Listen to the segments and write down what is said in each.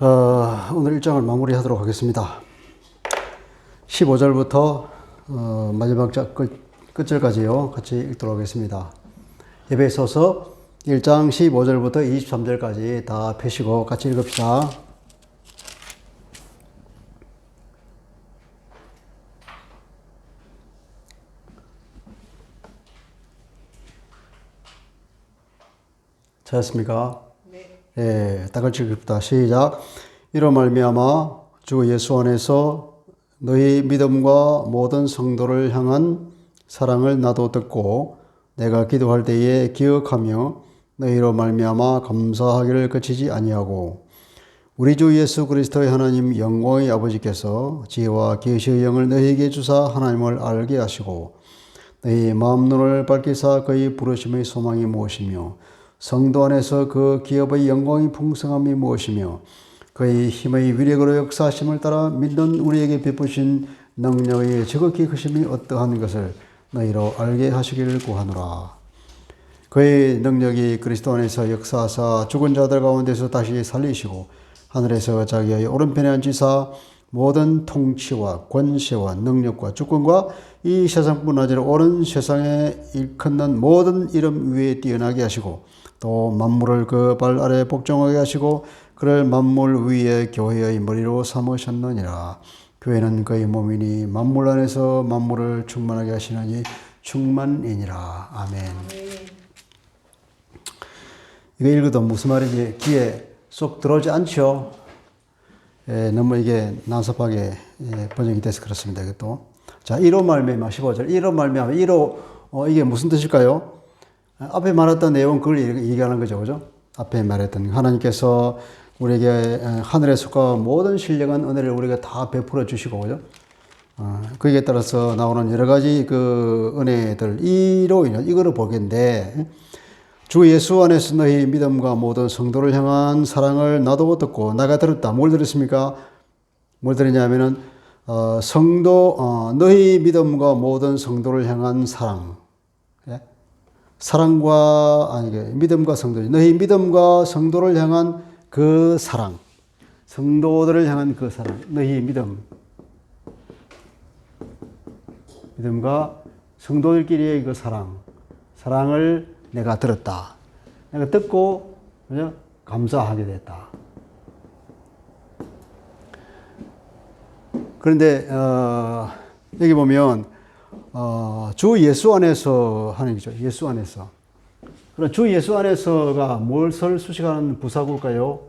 오늘 일장을 마무리하도록 하겠습니다. 15절부터 마지막 끝절까지요. 같이 읽도록 하겠습니다. 에베소서 1장 15절부터 23절까지 다 펴시고 같이 읽읍시다. 찾았습니까? 네. 다 같이 읽읍시다. 시작. 이로 말미암아 주 예수 안에서 너희 믿음과 모든 성도를 향한 사랑을 나도 듣고 내가 기도할 때에 기억하며 너희로 말미암아 감사하기를 그치지 아니하고 우리 주 예수 그리스도의 하나님 영광의 아버지께서 지혜와 계시의 영을 너희에게 주사 하나님을 알게 하시고 너희 마음 눈을 밝히사 그의 부르심의 소망이 무엇이며 성도 안에서 그 기업의 영광이 풍성함이 무엇이며 그의 힘의 위력으로 역사하심을 따라 믿는 우리에게 베푸신 능력의 지극히 크심이 어떠한 것을 너희로 알게 하시기를 구하노라. 그의 능력이 그리스도 안에서 역사하사 죽은 자들 가운데서 다시 살리시고 하늘에서 자기의 오른편에 앉으사 모든 통치와 권세와 능력과 주권과 이 세상뿐 아니라 오는 세상에 일컫는 모든 이름 위에 뛰어나게 하시고 또 만물을 그 발 아래 복종하게 하시고 그를 만물 위에 교회의 머리로 삼으셨느니라. 교회는 그의 몸이니 만물 안에서 만물을 충만하게 하시느니 충만이니라. 아멘. 이거 읽어도 무슨 말인지 귀에 쏙 들어오지 않죠? 너무 이게 난섭하게 번역이 돼서 그렇습니다. 이것도. 자, 1호 말미암아 15절. 1호 말미암아 1호 이게 무슨 뜻일까요? 앞에 말했던 내용 그걸 얘기하는 거죠. 그죠? 앞에 말했던 하나님께서 우리에게 하늘에 속한 모든 신령한 은혜를 우리가 다 베풀어 주시고, 그죠? 거기에 따라서 나오는 여러 가지 그 은혜들, 이거를 보겠는데, 주 예수 안에서 너희 믿음과 모든 성도를 향한 사랑을 나도 듣고 내가 들었다. 뭘 들었습니까? 뭘 들었냐면은, 너희 믿음과 모든 성도를 향한 사랑. 믿음과 성도, 너희 믿음과 성도를 향한 그 사랑, 성도들을 향한 그 사랑, 너희 믿음과 성도들끼리의 그 사랑을 내가 들었다. 내가 듣고, 그죠? 감사하게 됐다. 그런데, 여기 보면, 주 예수 안에서 하는 거죠. 예수 안에서. 그럼 주 예수 안에서가 무엇을 수식하는 부사구일까요?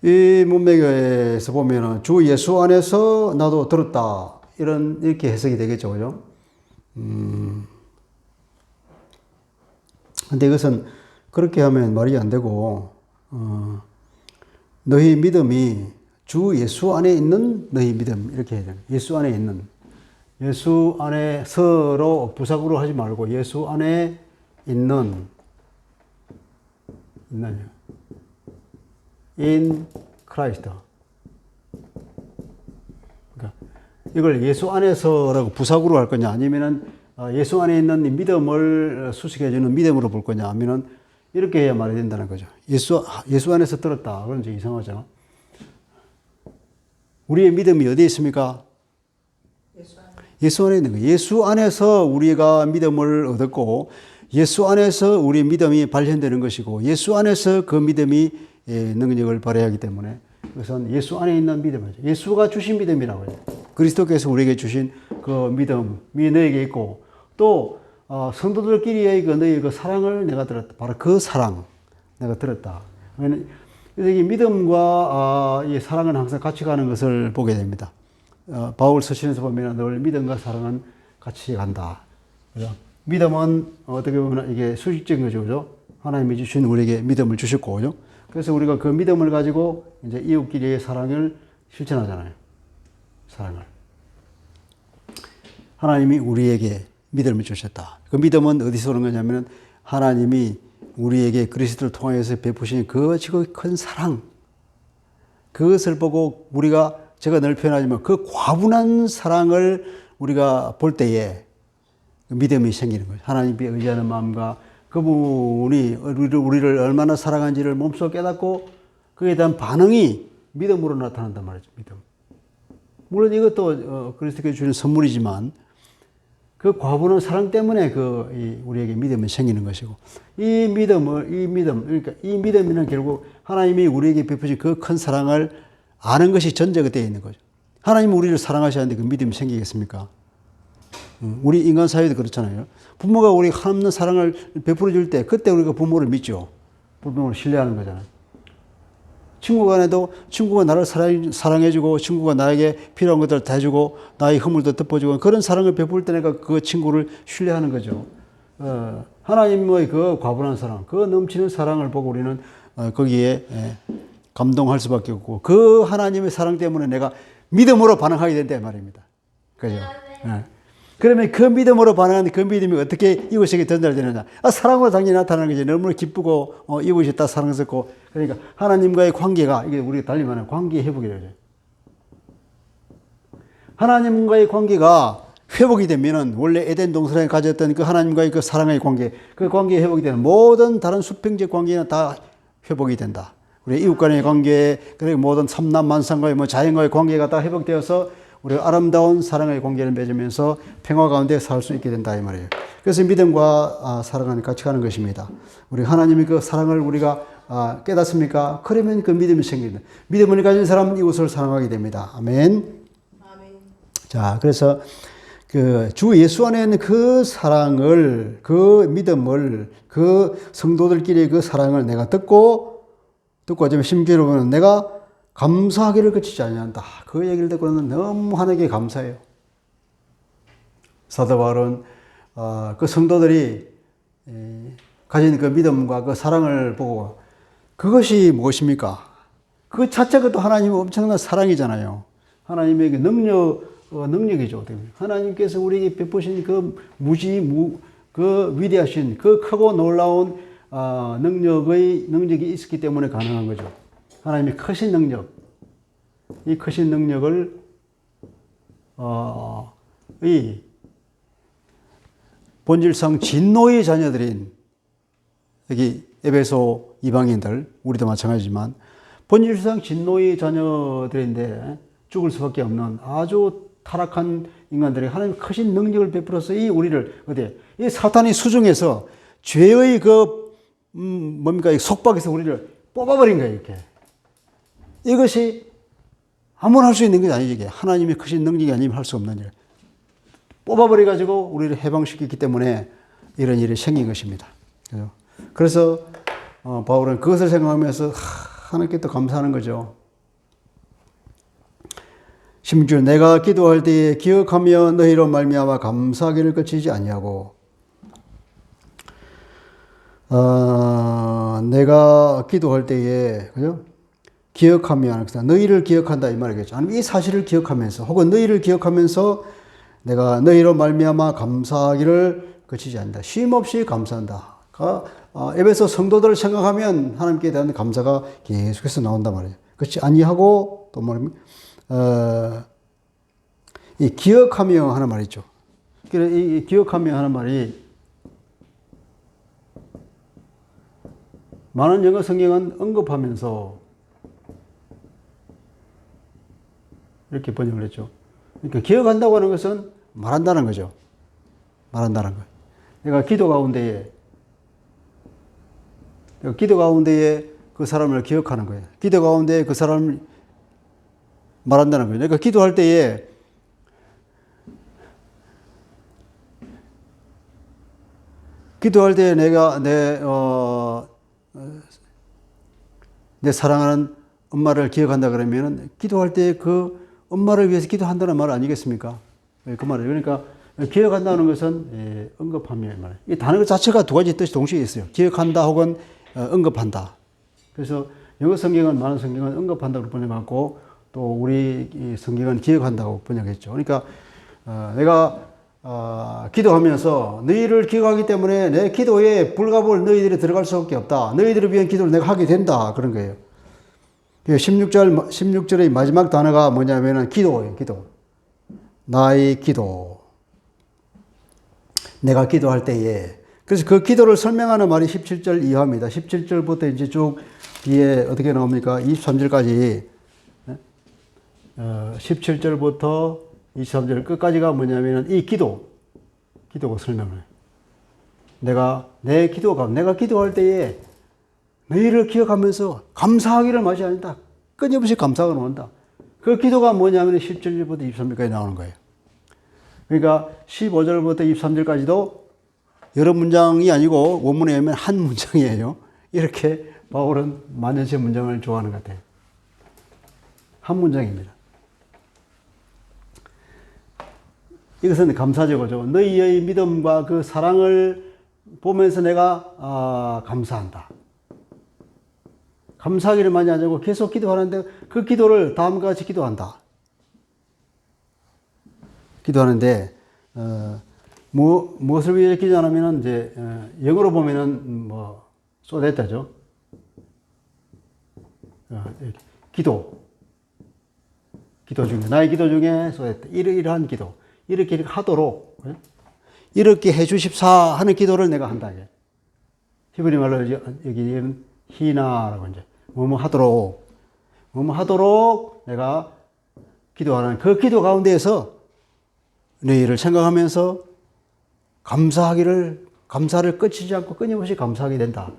이 문맥에서 보면은 주 예수 안에서 나도 들었다. 이렇게 해석이 되겠죠. 그죠? 근데 이것은 그렇게 하면 말이 안 되고, 너희 믿음이 주 예수 안에 있는 너희 믿음 이렇게 해야 돼요. 예수 안에 있는, 예수 안에서로 부사구로 하지 말고 예수 안에 있는 in Christ. 그러니까 이걸 예수 안에서라고 부사구로 할 거냐, 아니면은 예수 안에 있는 믿음을 수식해주는 믿음으로 볼 거냐, 아니면은 이렇게 해야 말이 된다는 거죠. 예수 안에서 들었다. 그건 이제 이상하죠. 우리의 믿음이 어디에 있습니까? 예수 안에 있는 거예요. 예수 안에서 우리가 믿음을 얻었고, 예수 안에서 우리의 믿음이 발현되는 것이고, 예수 안에서 그 믿음이 능력을 발휘하기 하기 때문에, 그것은 예수 안에 있는 믿음이죠. 예수가 주신 믿음이라고 해요. 그리스도께서 우리에게 주신 그 믿음이 너에게 있고, 또 성도들끼리의 너의 그 사랑을 내가 들었다. 바로 그 사랑 내가 들었다. 이 믿음과 이 사랑은 항상 같이 가는 것을 보게 됩니다. 바울 서신에서 보면 늘 믿음과 사랑은 같이 간다. 그죠? 믿음은 어떻게 보면 이게 수직적인 거죠. 그죠? 하나님이 주신 우리에게 믿음을 주셨고, 그죠? 그래서 우리가 그 믿음을 가지고 이제 이웃끼리의 사랑을 실천하잖아요. 사랑을. 하나님이 우리에게 믿음을 주셨다. 그 믿음은 어디서 오는 거냐면 하나님이 우리에게 그리스도를 통하여서 베푸신 그 지극히 큰 사랑, 그것을 보고 우리가, 제가 늘 표현하지만 그 과분한 사랑을 우리가 볼 때에 믿음이 생기는 거죠. 하나님께 의지하는 마음과 그분이 우리를 얼마나 사랑한지를 몸소 깨닫고 그에 대한 반응이 믿음으로 나타난단 말이죠. 믿음. 물론 이것도 그리스도께서 주는 선물이지만 그 과분한 사랑 때문에 우리에게 믿음이 생기는 것이고 그러니까 이 믿음이는 결국 하나님이 우리에게 베푸신 그 큰 사랑을 아는 것이 전제가 되어 있는 거죠. 하나님은 우리를 사랑하시는데 그 믿음이 생기겠습니까? 우리 인간 사회도 그렇잖아요. 부모가 우리 한없는 사랑을 베풀어 줄 때 그때 우리가 부모를 믿죠. 부모를 신뢰하는 거잖아요. 친구 간에도 친구가 나를 사랑해주고 친구가 나에게 필요한 것들을 다 해주고 나의 허물도 덮어주고 그런 사랑을 베풀 때 내가 그 친구를 신뢰하는 거죠. 하나님의 그 과분한 사랑, 그 넘치는 사랑을 보고 우리는 거기에 감동할 수밖에 없고 그 하나님의 사랑 때문에 내가 믿음으로 반응하게 된다 말입니다. 그죠? 그러면 그 믿음으로 반응하는데 그 믿음이 어떻게 이웃에게 전달되느냐? 사랑으로 당연히 나타나는 거지. 너무나 기쁘고 이웃이 다 사랑스럽고 그러니까 하나님과의 관계가 이게 우리가 달리 말하는 관계 회복이라고 해요. 하나님과의 관계가 회복이 되면은 원래 에덴 동산에 가졌던 그 하나님과의 그 사랑의 관계, 그 관계 회복이 되는 모든 다른 수평적 관계는 다 회복이 된다. 우리 이웃 간의 관계, 그리고 모든 삼남 만상과의 자연과의 관계가 다 회복되어서 우리가 아름다운 사랑의 관계를 맺으면서 평화 가운데 살 수 있게 된다 이 말이에요. 그래서 믿음과 사랑은 같이 가는 것입니다. 우리 하나님의 그 사랑을 우리가 깨닫습니까? 그러면 그 믿음이 생깁니다. 믿음을 가진 사람은 이웃을 사랑하게 됩니다. 아멘. 자, 그래서 그 주 예수 안에 있는 그 사랑을, 그 믿음을, 그 성도들끼리 그 사랑을 내가 듣고 어쩌면 심지어 보면 내가 감사하기를 그치지 아니한다. 그 얘기를 듣고는 너무 하나님께 감사해요. 사도 바울은 그 성도들이 가진 그 믿음과 그 사랑을 보고 그것이 무엇입니까? 그 자체가 또 하나님의 엄청난 사랑이잖아요. 하나님의 능력이죠. 하나님께서 우리에게 베푸신 그 그 위대하신 그 크고 놀라운 능력이 있었기 때문에 가능한 거죠. 하나님의 크신 능력, 이 크신 능력을 이 본질상 진노의 자녀들인 여기 에베소 이방인들, 우리도 마찬가지지만 본질상 진노의 자녀들인데 죽을 수밖에 없는 아주 타락한 인간들이 하나님 크신 능력을 베풀어서 우리를 이 사탄이 수중에서 죄의 이 속박에서 우리를 뽑아버린 거예요, 이렇게. 이것이 아무나 할 수 있는 게 아니지. 이게 하나님의 크신 능력이 아니면 할 수 없는 일. 뽑아버려가지고 우리를 해방시켰기 때문에 이런 일이 생긴 것입니다. 그래서 바울은 그것을 생각하면서 하나님께 또 감사하는 거죠. 심지어 내가 기도할 때에 기억하며 너희로 말미암아 감사하기를 그치지 아니하고 내가 기도할 때에 그죠? 기억하며 너희를 기억한다 이 말이겠죠. 아니면 이 사실을 기억하면서 혹은 너희를 기억하면서 내가 너희로 말미암아 감사하기를 그치지 않는다. 쉼없이 감사한다. 에베소 성도들을 생각하면 하나님께 대한 감사가 계속해서 나온단 말이에요. 그렇지 아니하고 또 뭐냐면 이 기억하며 하는 말이죠. 이 기억하며 하는 말이 많은 영어 성경은 언급하면서 이렇게 번역을 했죠. 그러니까 기억한다고 하는 것은 말한다는 거죠. 말한다는 거. 내가 기도 가운데에 그 사람을 기억하는 거예요. 기도 가운데 그 사람을 말한다는 거예요. 그러니까 기도할 때에 내가 내 사랑하는 엄마를 기억한다 그러면은 기도할 때 그 엄마를 위해서 기도한다는 말 아니겠습니까? 그 말이에요. 그러니까 기억한다는 것은 언급하며 말이에요. 이 단어 자체가 두 가지 뜻이 동시에 있어요. 기억한다 혹은 언급한다. 그래서 영어 성경은 많은 성경은 언급한다고 번역하고 또 우리 성경은 기억한다고 번역했죠. 그러니까 내가 기도하면서 너희를 기억하기 때문에 내 기도에 불가볼 너희들이 들어갈 수밖에 없다. 너희들을 위한 기도를 내가 하게 된다. 그런 거예요. 16절의 마지막 단어가 뭐냐면은 기도예요. 기도. 나의 기도. 내가 기도할 때에. 그래서 그 기도를 설명하는 말이 17절 이하입니다. 17절부터 이제 쭉 뒤에 어떻게 나옵니까? 23절까지. 17절부터 23절 끝까지가 뭐냐면 이 기도가 설명을 해요. 내가 기도할 때에 너희를 기억하면서 감사하기를 마지 않는다. 끊임없이 감사가 나온다. 그 기도가 뭐냐면 17절부터 23절까지 나오는 거예요. 그러니까 15절부터 23절까지도 여러 문장이 아니고 원문에 의하면 한 문장이에요. 이렇게 바울은 만연세 문장을 좋아하는 것 같아요. 한 문장입니다. 이것은 감사적이죠. 너희의 믿음과 그 사랑을 보면서 내가 감사한다. 감사하기를 많이 하자고 계속 기도하는데 그 기도를 다음과 같이 기도하는데 무엇을 위해 기도하냐면은 이제 영어로 보면은 뭐 so that죠. 기도 중에 나의 기도 중에 so that 이러한 기도 이렇게 하도록 이렇게 해주십사 하는 기도를 내가 한다. 히브리 말로 여기는 히나라고 이제 뭐뭐 하도록 내가 기도하는 그 기도 가운데에서 너희를 생각하면서 감사를 끝이지 않고 끊임없이 감사하게 된다.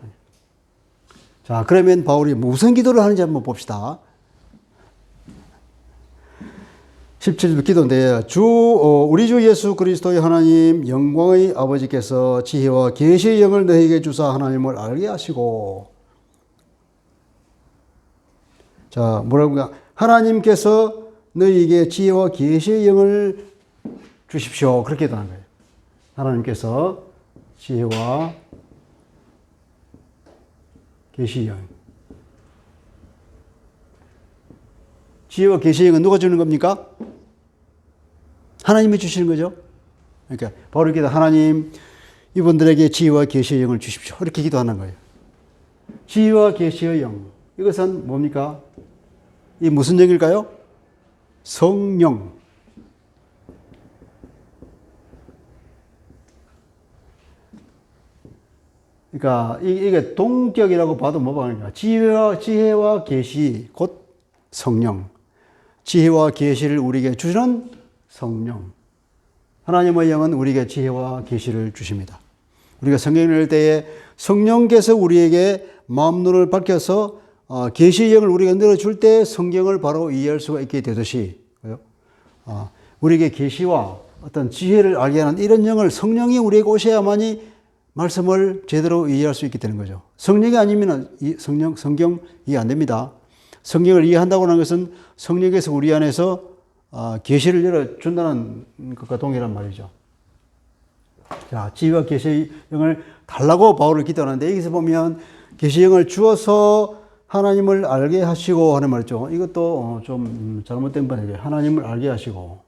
자, 그러면 바울이 무슨 기도를 하는지 한번 봅시다. 17절 기도인데 우리 주 예수 그리스도의 하나님 영광의 아버지께서 지혜와 계시의 영을 너희에게 주사 하나님을 알게 하시고 자, 뭐라고 하나님께서 너희에게 지혜와 계시의 영을 주십시오. 그렇게 기도하는 거예요. 하나님께서 지혜와 계시의 영. 지혜와 계시의 영은 누가 주는 겁니까? 하나님이 주시는 거죠. 그러니까 바로 기도 하나님 이분들에게 지혜와 계시의 영을 주십시오. 이렇게 기도하는 거예요. 지혜와 계시의 영. 이것은 뭡니까? 이 무슨 영일까요? 성령. 그러니까 이게 동격이라고 봐도 뭐가 아니냐. 지혜와 계시 곧 성령. 지혜와 계시를 우리에게 주시는 성령. 하나님의 영은 우리에게 지혜와 계시를 주십니다. 우리가 성경을 읽을 때에 성령께서 우리에게 마음 눈을 밝혀서 계시의 영을 우리가 늘어줄 때 성경을 바로 이해할 수가 있게 되듯이 우리에게 계시와 어떤 지혜를 알게 하는 이런 영을 성령이 우리에게 오셔야만이 말씀을 제대로 이해할 수 있게 되는 거죠. 성령이 아니면 성경 이해 안 됩니다. 성경을 이해한다고 하는 것은 성령께서 우리 안에서 계시를 열어준다는 것과 동일한 말이죠. 자, 지혜와 계시의 영을 달라고 바울을 기도하는데 여기서 보면 계시의 영을 주어서 하나님을 알게 하시고 하는 말이죠. 이것도 좀 잘못된 번이에요. 하나님을 알게 하시고.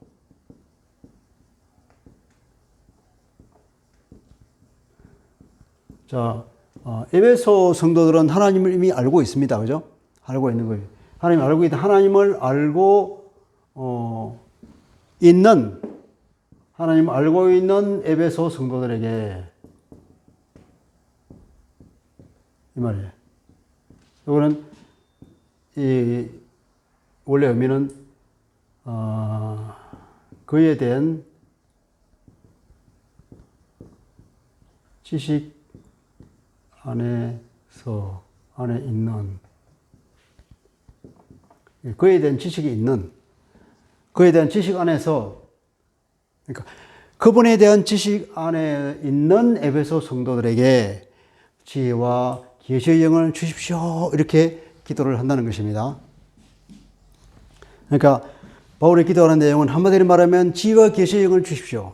자, 에베소 성도들은 하나님을 이미 알고 있습니다. 그죠? 알고 있는 거예요. 하나님을 알고 있는 에베소 성도들에게 이 말이에요. 이거는 원래 의미는 그에 대한 지식 안에 있는 그에 대한 지식이 있는 그에 대한 지식 안에서 그러니까 그분에 대한 지식 안에 있는 에베소 성도들에게 지혜와 계시의 영을 주십시오. 이렇게 기도를 한다는 것입니다. 그러니까 바울이 기도하는 내용은 한마디로 말하면 지혜와 계시의 영을 주십시오.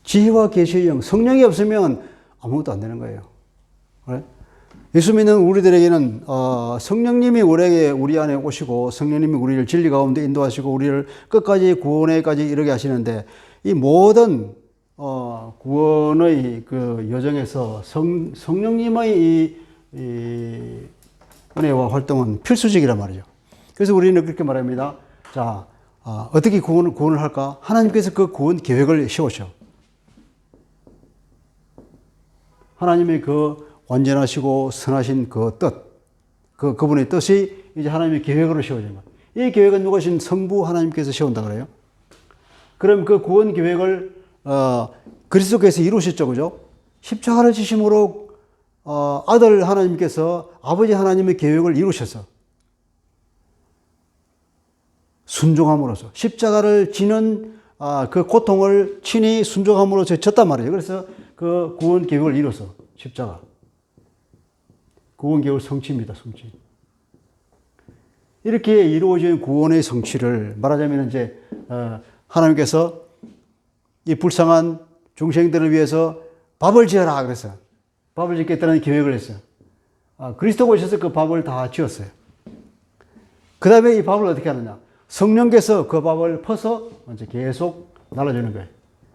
지혜와 계시의 영, 성령이 없으면 아무것도 안 되는 거예요. 그래? 예수 믿는 우리들에게는 성령님이 우리 안에 오시고 성령님이 우리를 진리 가운데 인도하시고 우리를 끝까지 구원에까지 이르게 하시는데 이 모든 구원의 그 여정에서 성령님의 은혜와 활동은 필수적이란 말이죠. 그래서 우리는 그렇게 말합니다. 자, 어떻게 구원을 할까? 하나님께서 그 구원 계획을 세우셔. 하나님의 그 완전하시고 선하신 그 뜻, 그분의 뜻이 이제 하나님의 계획으로 세워진 거예요. 이 계획은 누구신 성부 하나님께서 세운다 그래요. 그럼 그 구원 계획을 그리스도께서 이루셨죠, 그죠? 십자가를 지심으로 아들 하나님께서 아버지 하나님의 계획을 이루셔서 순종함으로써 십자가를 지는 그 고통을 친히 순종함으로써 졌단 말이에요. 그래서 그 구원 계획을 이뤄서 십자가 구원 계획 성취입니다. 성취. 이렇게 이루어진 구원의 성취를 말하자면 이제 하나님께서 이 불쌍한 중생들을 위해서 밥을 지어라 그래서 밥을 짓겠다는 계획을 했어요. 그리스도가 오셔서 그 밥을 다 지었어요. 그 다음에 이 밥을 어떻게 하느냐? 성령께서 그 밥을 퍼서 이제 계속 나눠주는 거예요.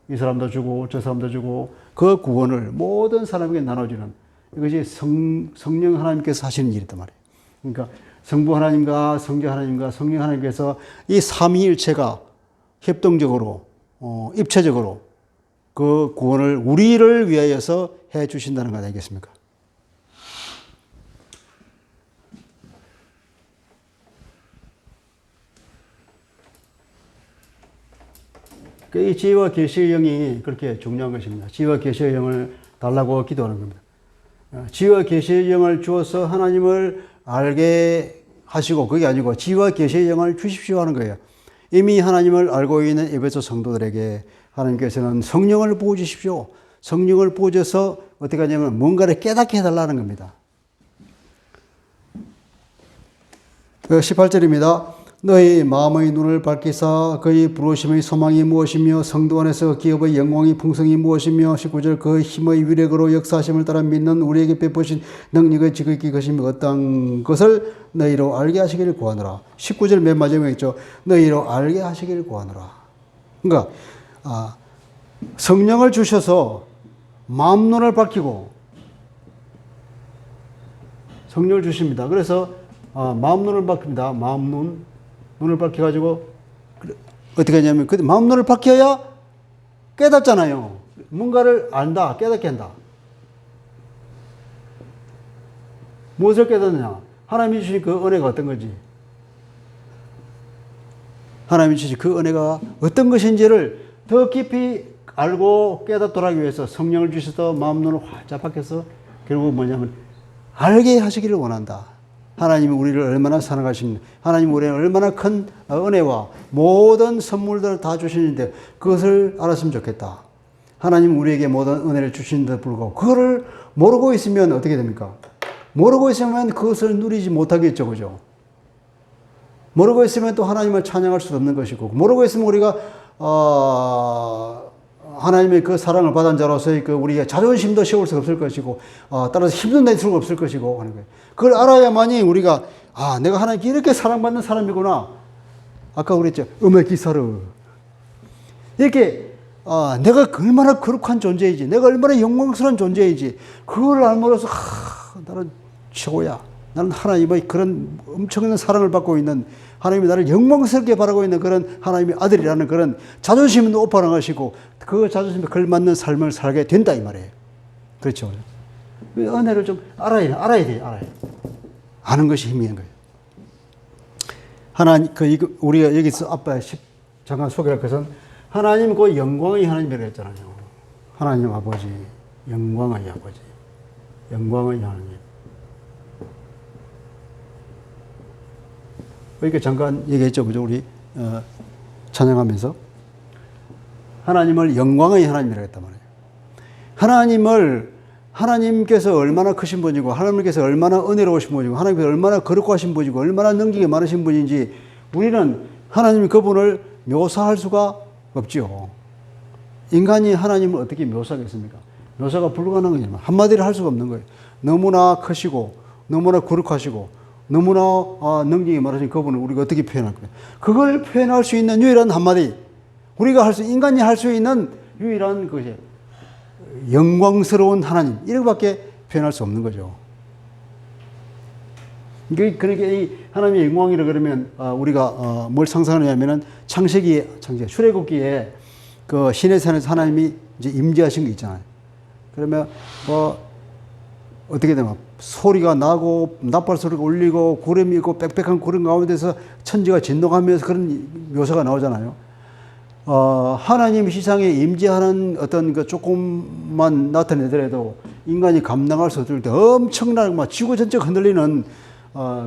이 사람도 주고 저 사람도 주고 그 구원을 모든 사람에게 나눠주는 이것이 성령 하나님께서 하시는 일이단 말이에요. 그러니까 성부 하나님과 성자 하나님과 성령 하나님께서 이 삼위일체가 협동적으로 입체적으로 그 구원을 우리를 위하여서 해 주신다는 것 아니겠습니까? 이 지혜와 계시의 영이 그렇게 중요한 것입니다. 지혜와 계시의 영을 달라고 기도하는 겁니다. 지혜와 계시의 영을 주어서 하나님을 알게 하시고 그게 아니고 지혜와 계시의 영을 주십시오 하는 거예요. 이미 하나님을 알고 있는 에베소 성도들에게 하나님께서는 성령을 부어주십시오. 성령을 부어줘서 어떻게 하냐면 뭔가를 깨닫게 해달라는 겁니다. 18절입니다. 너희 마음의 눈을 밝히사 그의 부르심의 소망이 무엇이며 성도 안에서 기업의 영광이 풍성이 무엇이며 19절 그 힘의 위력으로 역사하심을 따라 믿는 우리에게 베푸신 능력의 지극히 것이며 어떤 것을 너희로 알게 하시기를 구하노라. 19절 맨 마지막에 있죠. 너희로 알게 하시기를 구하노라. 그러니까 성령을 주셔서 마음 눈을 밝히고 성령을 주십니다. 그래서 마음 눈을 밝힙니다. 마음 눈을 밝혀가지고 어떻게 하냐면 그 마음 눈을 밝혀야 깨닫잖아요. 뭔가를 안다, 깨닫게 한다. 무엇을 깨닫느냐? 하나님이 주신 그 은혜가 어떤 건지, 하나님이 주신 그 은혜가 어떤 것인지를 더 깊이 알고 깨닫도록 하기 위해서 성령을 주셔서 마음 눈을 활짝 밝혀서 결국 뭐냐면 알게 하시기를 원한다. 하나님이 우리를 얼마나 사랑하시는, 하나님이 우리는 얼마나 큰 은혜와 모든 선물들을 다 주시는데 그것을 알았으면 좋겠다. 하나님 우리에게 모든 은혜를 주시는데도 불구하고 그거를 모르고 있으면 어떻게 됩니까? 모르고 있으면 그것을 누리지 못하겠죠. 그죠? 모르고 있으면 또 하나님을 찬양할 수 없는 것이고, 모르고 있으면 우리가 하나님의 그 사랑을 받은 자로서의 그 우리가 자존심도 세울 수 없을 것이고, 따라서 힘도 낼 수가 없을 것이고 하는 거예요. 그걸 알아야만이 우리가 내가 하나님께 이렇게 사랑받는 사람이구나. 아까 그랬죠. 음의 기사를 이렇게 내가 얼마나 거룩한 존재이지, 내가 얼마나 영광스러운 존재이지, 그걸 알므로써 나는 최고야. 나는 하나님의 그런 엄청난 사랑을 받고 있는, 하나님이 나를 영광스럽게 바라고 있는 그런 하나님의 아들이라는 그런 자존심을 높아나가시고 그 자존심에 걸맞는 삶을 살게 된다 이 말이에요. 그렇죠. 은혜를 좀 알아야 돼요. 아는 것이 힘이 있는 거예요. 하나님, 우리가 여기서 앞에 잠깐 소개할 것은 하나님 그 영광의 하나님이라고 했잖아요. 하나님 아버지, 영광의 아버지, 영광의 하나님. 이렇게 잠깐 얘기했죠. 그죠? 우리, 찬양하면서. 하나님을 영광의 하나님이라고 했단 말이에요. 하나님께서 얼마나 크신 분이고, 하나님께서 얼마나 은혜로우신 분이고, 하나님께서 얼마나 거룩하신 분이고, 얼마나 능력이 많으신 분인지, 우리는 하나님 그분을 묘사할 수가 없지요. 인간이 하나님을 어떻게 묘사하겠습니까? 묘사가 불가능한 거지만, 한마디로 할 수가 없는 거예요. 너무나 크시고, 너무나 거룩하시고, 너무나 능력이 많으신 그분을 우리가 어떻게 표현할 거예요? 그걸 표현할 수 있는 유일한 한마디, 우리가 인간이 할 수 있는 유일한 것이 영광스러운 하나님, 이렇게밖에 표현할 수 없는 거죠. 그러니까 이 하나님의 영광이라 그러면 우리가 뭘 상상하냐면은 출애굽기에 그 신의 산에서 하나님이 이제 임재하신 거 있잖아요. 그러면 뭐 어떻게 되면 소리가 나고 나팔 소리가 울리고 구름이 있고 빽빽한 구름 가운데서 천지가 진동하면서 그런 묘사가 나오잖아요. 하나님 시상에 임재하는 어떤 그 조금만 나타내더라도 인간이 감당할 수 없을 때 엄청나게 막 지구 전체가 흔들리는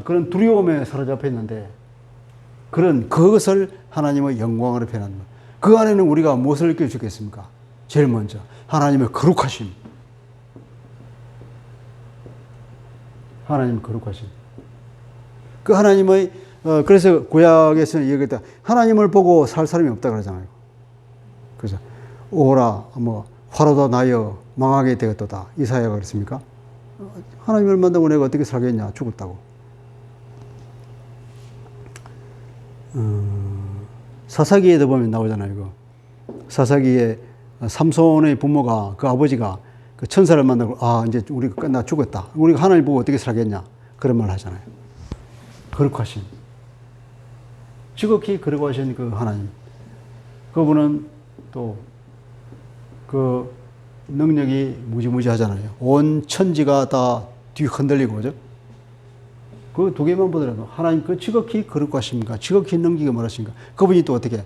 그런 두려움에 사로잡혀 있는데 그것을 하나님의 영광으로 표현합니다. 그 안에는 우리가 무엇을 느낄 수 있겠습니까? 제일 먼저 하나님의 거룩하심. 하나님의 거룩하심. 그 하나님의 그래서 구약에서는 얘기했다. 하나님을 보고 살 사람이 없다 그러잖아요. 그래서 오라 뭐 화로다 나여 망하게 되었도다. 이사야가 그랬습니까? 하나님을 만나고 내가 어떻게 살겠냐? 죽었다고. 사사기에도 보면 나오잖아요. 이거. 사사기에 삼손의 부모가 그 아버지가 그 천사를 만나고 이제 우리가 끝나 죽었다. 우리가 하나님 보고 어떻게 살겠냐? 그런 말 하잖아요. 거룩하신. 지극히 거룩하신 그 하나님. 그분은 또 그 능력이 무지무지하잖아요. 온 천지가 다 뒤흔들리고, 그죠? 그 두 개만 보더라도 하나님 그 지극히 거룩하십니까? 지극히 능기가 뭐라십니까? 그분이 또 어떻게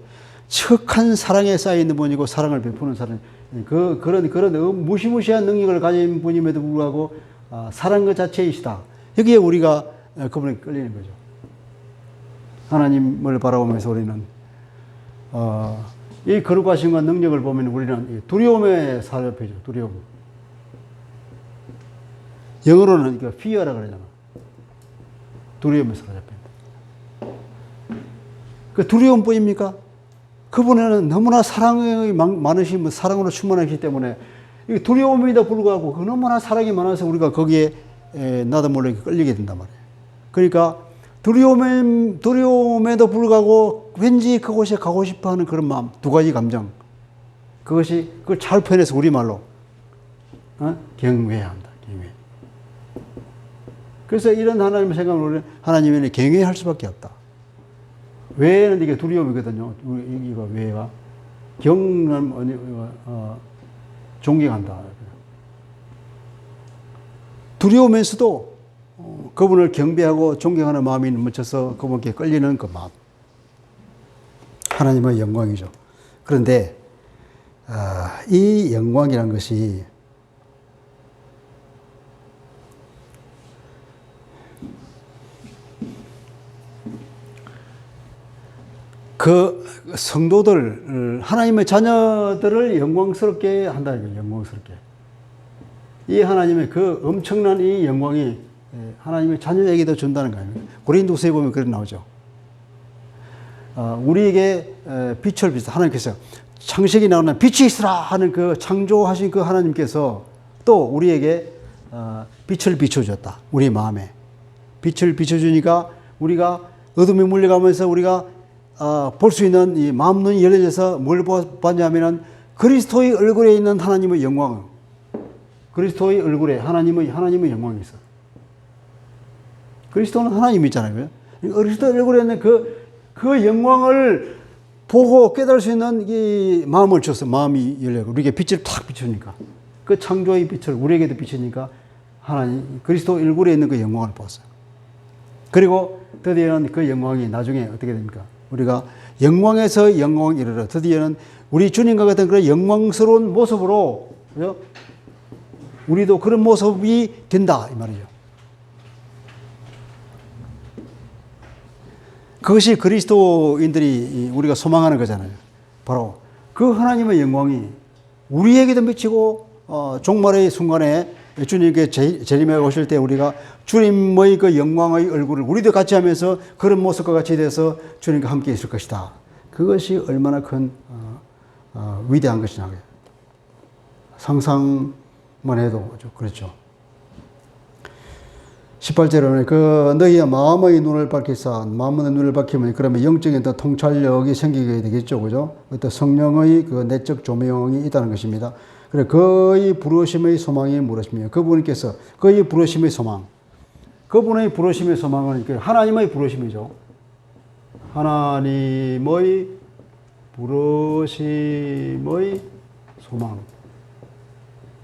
척한 사랑에 쌓여있는 분이고 사랑을 베푸는 사람, 그런 무시무시한 능력을 가진 분임에도 불구하고 사랑 그 자체이시다. 여기에 우리가 그분에 끌리는 거죠. 하나님을 바라보면서 우리는 이 거룩하심과 능력을 보면 우리는 두려움에 사로잡히죠. 두려움. 영어로는 fear라고 그러잖아. 두려움에 사로잡힌다. 그 두려움뿐입니까? 그분은 너무나 사랑이 많으신 사랑으로 충만하시기 때문에 두려움에도 불구하고 너무나 사랑이 많아서 우리가 거기에 나도 몰래 끌리게 된단 말이에요. 그러니까 두려움에도 불구하고 왠지 그곳에 가고 싶어 하는 그런 마음, 두 가지 감정. 그걸 잘 표현해서 우리말로 경외한다. 경외. 그래서 이런 하나님의 생각을 우리는 하나님에게 경외할 수밖에 없다. 왜는 이게 두려움이거든요. 이거 왜가 존경한다. 두려우면서도 그분을 경배하고 존경하는 마음이 묻혀서 그분께 끌리는 그 마음. 하나님의 영광이죠. 그런데 이 영광이란 것이 그 성도들, 하나님의 자녀들을 영광스럽게 한다는 거예요. 영광스럽게. 이 하나님의 그 엄청난 이 영광이 하나님의 자녀에게도 준다는 거 아닙니까? 고린도서에 보면 그렇게 나오죠. 우리에게 빛을 비춰 하나님께서 창세기 나오는 빛이 있으라 하는 그 창조하신 그 하나님께서 또 우리에게 빛을 비춰줬다. 우리 마음에 빛을 비춰주니까 우리가 어둠에 물려가면서 우리가 볼 수 있는 이 마음 눈이 열려져서 뭘 봤냐면은 그리스도의 얼굴에 있는 하나님의 영광, 그리스도의 얼굴에 하나님의 영광이 있어. 그리스도는 하나님이잖아요. 그리스도의 얼굴에 있는 그 영광을 보고 깨달을 수 있는 이 마음을 줬어. 마음이 열려고 우리에게 빛을 탁 비추니까 그 창조의 빛을 우리에게도 비추니까 하나님 그리스도 얼굴에 있는 그 영광을 보았어요. 그리고 드디어는 그 영광이 나중에 어떻게 됩니까? 우리가 영광에서 영광에 이르러 드디어는 우리 주님과 같은 그런 영광스러운 모습으로, 그죠? 우리도 그런 모습이 된다 이 말이죠. 그것이 그리스도인들이 우리가 소망하는 거잖아요. 바로 그 하나님의 영광이 우리에게도 미치고 종말의 순간에 주님께 재림해 오실 때 우리가 주님의 그 영광의 얼굴을 우리도 같이 하면서 그런 모습과 같이 돼서 주님과 함께 있을 것이다. 그것이 얼마나 큰 위대한 것이냐. 상상만 해도 그렇죠. 18절에는 그 너희의 마음의 눈을 밝히사, 마음의 눈을 밝히면 그러면 영적인 더 통찰력이 생기게 되겠죠. 그죠? 어떤 성령의 그 내적 조명이 있다는 것입니다. 그래, 그의 부르심의 소망이 무엇이며 그분께서 그의 부르심의 소망, 그분의 부르심의 소망은 하나님의 부르심이죠. 하나님의 부르심의 소망.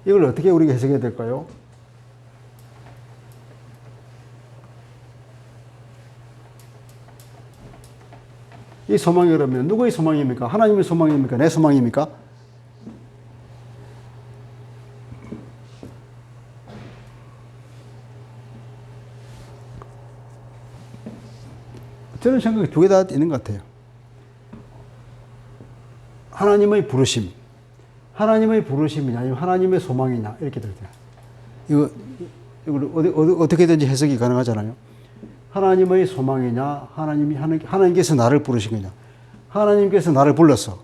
이걸 어떻게 우리가 해석해야 될까요? 이 소망이 그러면 누구의 소망입니까? 하나님의 소망입니까? 내 소망입니까? 저는 생각이 두 개 다 있는 것 같아요. 하나님의 부르심. 하나님의 부르심이냐, 아니면 하나님의 소망이냐, 이렇게 될 때. 이걸 어떻게든지 해석이 가능하잖아요. 하나님의 소망이냐, 하나님께서 나를 부르신 거냐. 하나님께서 나를 불렀어.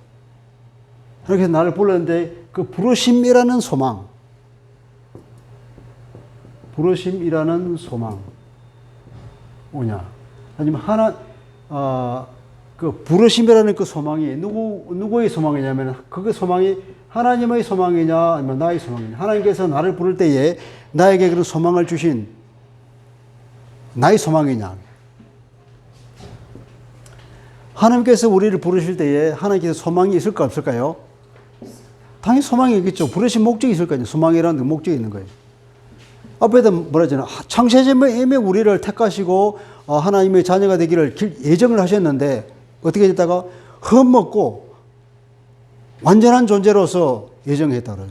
하나님께서 나를 불렀는데, 그 부르심이라는 소망. 부르심이라는 소망. 뭐냐. 아니면 그 부르심이라는 그 소망이 누구의 소망이냐면 그 소망이 하나님의 소망이냐 아니면 나의 소망이냐. 하나님께서 나를 부를 때에 나에게 그런 소망을 주신 나의 소망이냐. 하나님께서 우리를 부르실 때에 하나님께서 소망이 있을까 없을까요? 당연히 소망이 있겠죠. 부르신 목적이 있을 거예요. 소망이라는 목적이 있는 거예요. 앞에도 뭐라 하잖아요. 창세전에 우리를 택하시고 하나님의 자녀가 되기를 예정을 하셨는데 어떻게 됐다가 흠먹고 완전한 존재로서 예정했다 그래요.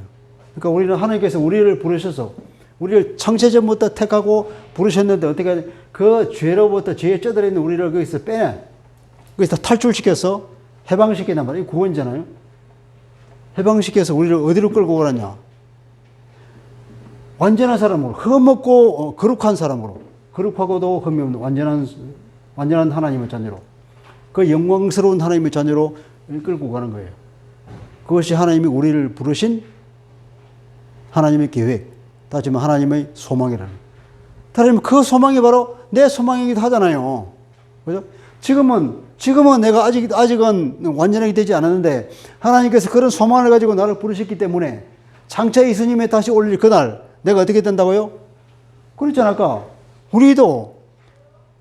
그러니까 우리는 하나님께서 우리를 부르셔서 우리를 창세전부터 택하고 부르셨는데 어떻게 그 죄로부터 죄에 쩌들어 있는 우리를 거기서 거기서 탈출시켜서 해방시키단 말이에요. 구원이잖아요. 해방시켜서 우리를 어디로 끌고 가느냐. 완전한 사람으로, 흠없고 거룩한 사람으로, 거룩하고도 흠이 없는 완전한 하나님의 자녀로, 그 영광스러운 하나님의 자녀로 끌고 가는 거예요. 그것이 하나님이 우리를 부르신 하나님의 계획, 따지면 하나님의 소망이라는. 다른 그 소망이 바로 내 소망이기도 하잖아요. 그죠? 지금은 내가 아직은 완전하게 되지 않았는데 하나님께서 그런 소망을 가지고 나를 부르셨기 때문에 장차 예수님의 다시 올릴 그날 내가 어떻게 된다고요? 그랬잖아, 아까. 우리도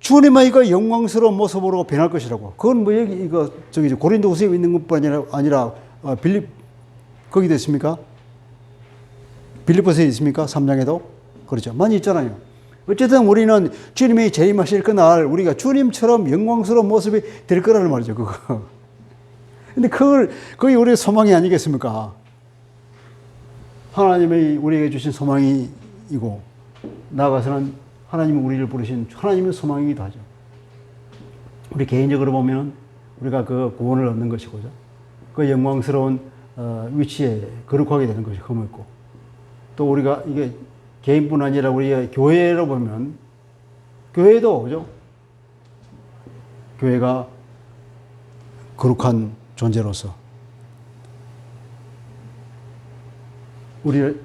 주님의 그 영광스러운 모습으로 변할 것이라고. 그건 뭐 여기, 고린도후서에 있는 것뿐 아니라, 거기도 있습니까? 빌립보서에 있습니까? 3장에도? 그렇죠. 많이 있잖아요. 어쨌든 우리는 주님이 재림하실 그날 우리가 주님처럼 영광스러운 모습이 될 거라는 말이죠, 그거. 근데 그게 우리의 소망이 아니겠습니까? 하나님의 우리에게 주신 소망이고 나아가서는 하나님이 우리를 부르신 하나님의 소망이기도 하죠. 우리 개인적으로 보면 우리가 그 구원을 얻는 것이고죠. 그 영광스러운 위치에 거룩하게 되는 것이 흠없고 또 우리가 이게 개인뿐 아니라 우리가 교회로 보면 교회도 그죠? 교회가 거룩한 존재로서 우리를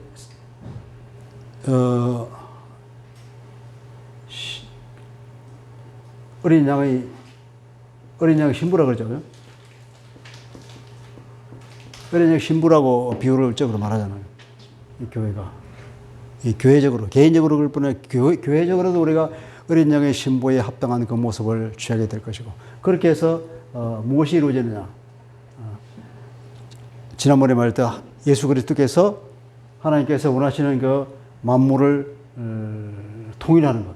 어린 양의 신부라 그러죠. 어린 양 신부라고 비유를 적으로 말하잖아요. 이 교회가. 이 교회적으로, 개인적으로 그럴 뿐 아니라 교회적으로도 우리가 어린 양의 신부에 합당한 그 모습을 취하게 될 것이고. 그렇게 해서, 무엇이 이루어지느냐. 지난번에 말했던 예수 그리스도께서 하나님께서 원하시는 그 만물을 통일하는 것.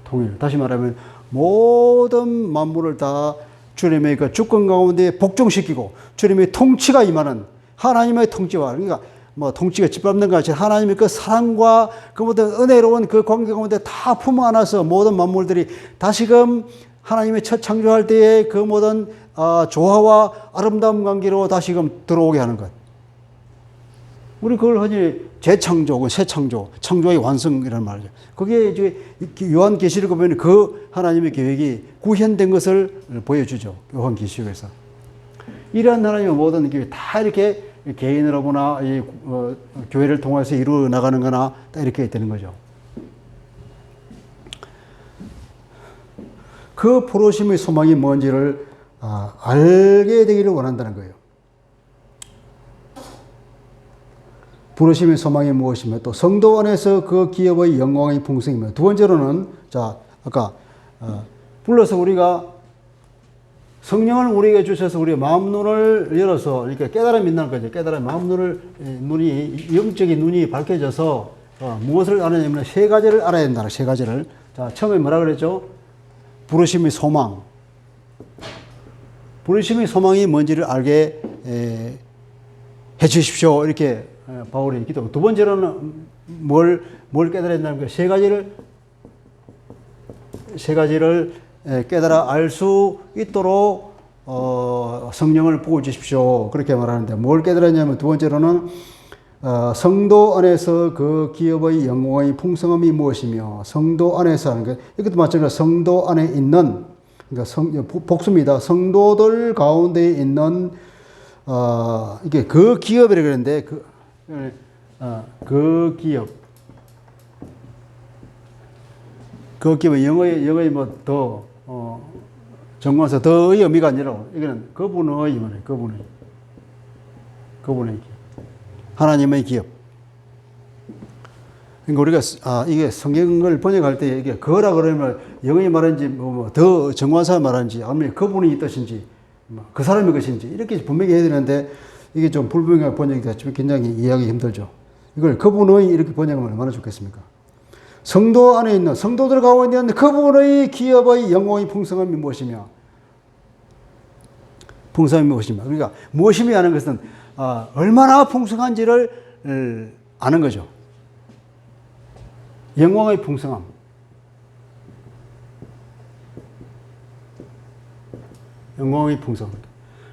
통일. 다시 말하면 모든 만물을 다 주님의 그 주권 가운데 복종시키고 주님의 통치가 임하는 하나님의 통치와 그러니까 뭐 통치가 짓밟는 것이 하나님의 그 사랑과 그 모든 은혜로운 그 관계 가운데 다 품어 안아서 모든 만물들이 다시금 하나님의 첫 창조할 때의 그 모든 조화와 아름다운 관계로 다시금 들어오게 하는 것. 우리 그걸 흔히 재창조, 새 창조, 창조의 완성이라는 말이죠. 그게 이제 요한계시록 보면 그 하나님의 계획이 구현된 것을 보여주죠. 요한계시록에서. 이러한 하나님의 모든 계획이 다 이렇게 개인으로거나 교회를 통해서 이루어 나가는 거나 다 이렇게 되는 거죠. 그 부르심의 소망이 뭔지를 알게 되기를 원한다는 거예요. 부르심의 소망이 무엇이며 또 성도 안에서 그 기업의 영광의 풍성이며 두 번째로는 자 아까 불러서 우리가 성령을 우리에게 주셔서 우리의 마음 눈을 열어서 이렇게 깨달음이 있는 거죠. 깨달음 마음 눈이 영적인 눈이 밝혀져서 무엇을 알아내냐면 세 가지를 알아야 된다. 세 가지를. 자 처음에 뭐라 그랬죠? 부르심의 소망. 부르심의 소망이 뭔지를 알게 해 주십시오. 이렇게 바울이 기도. 두 번째로는 뭘 깨달아야 된다는 거예요. 세 가지를 깨달아 알 수 있도록 성령을 부어 주십시오. 그렇게 말하는데 뭘 깨달았냐면 두 번째로는 성도 안에서 그 기업의 영광의 풍성함이 무엇이며 성도 안에서 하는 것 이것도 마찬가지로 성도 안에 있는 그러니까 복수입니다. 성도들 가운데 있는 이게 그 기업이라 그러는데 그 기업은 영어의 뭐 더 정관사 더의 의미가 아니라 이거는 그분의 말이에요. 그분의 기업. 하나님의 기업. 그러니까 우리가 이게 성경을 번역할 때 이게 그라 그러면 영어의 말인지 더 정관사 말인지 아니면 그분의 뜻인지 그 사람의 것인지 이렇게 분명히 해야 되는데 이게 좀 불분명하게 번역이 됐지만 굉장히 이해하기 힘들죠. 이걸 그분의 이렇게 번역하면 얼마나 좋겠습니까? 성도 안에 있는 성도들 가운데 있는 그분의 기업의 영광의 풍성함이 무엇이며 그러니까 무엇이며 하는 것은 얼마나 풍성한지를 아는 거죠. 영광의 풍성함. 영광의 풍성함.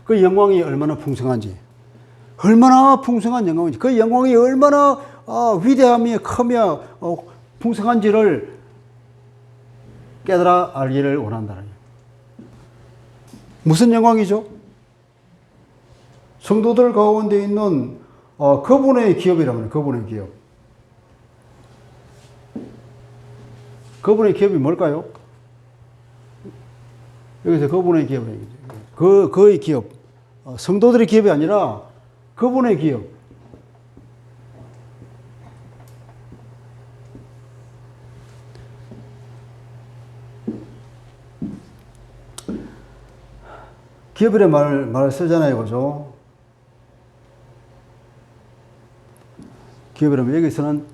그 영광이 얼마나 풍성한지, 얼마나 풍성한 영광인지, 그 영광이 얼마나 위대하며 크며 풍성한지를 깨달아 알기를 원한다는 거예요. 무슨 영광이죠? 성도들 가운데 있는 그분의 기업이라고 해요. 그분의 기업. 그분의 기업이 뭘까요? 여기서 그분의 기업이에요. 그의 기업. 성도들의 기업이 아니라 그분의 기업. 기업이라는 말을 쓰잖아요. 그죠? 기업이라면 여기서는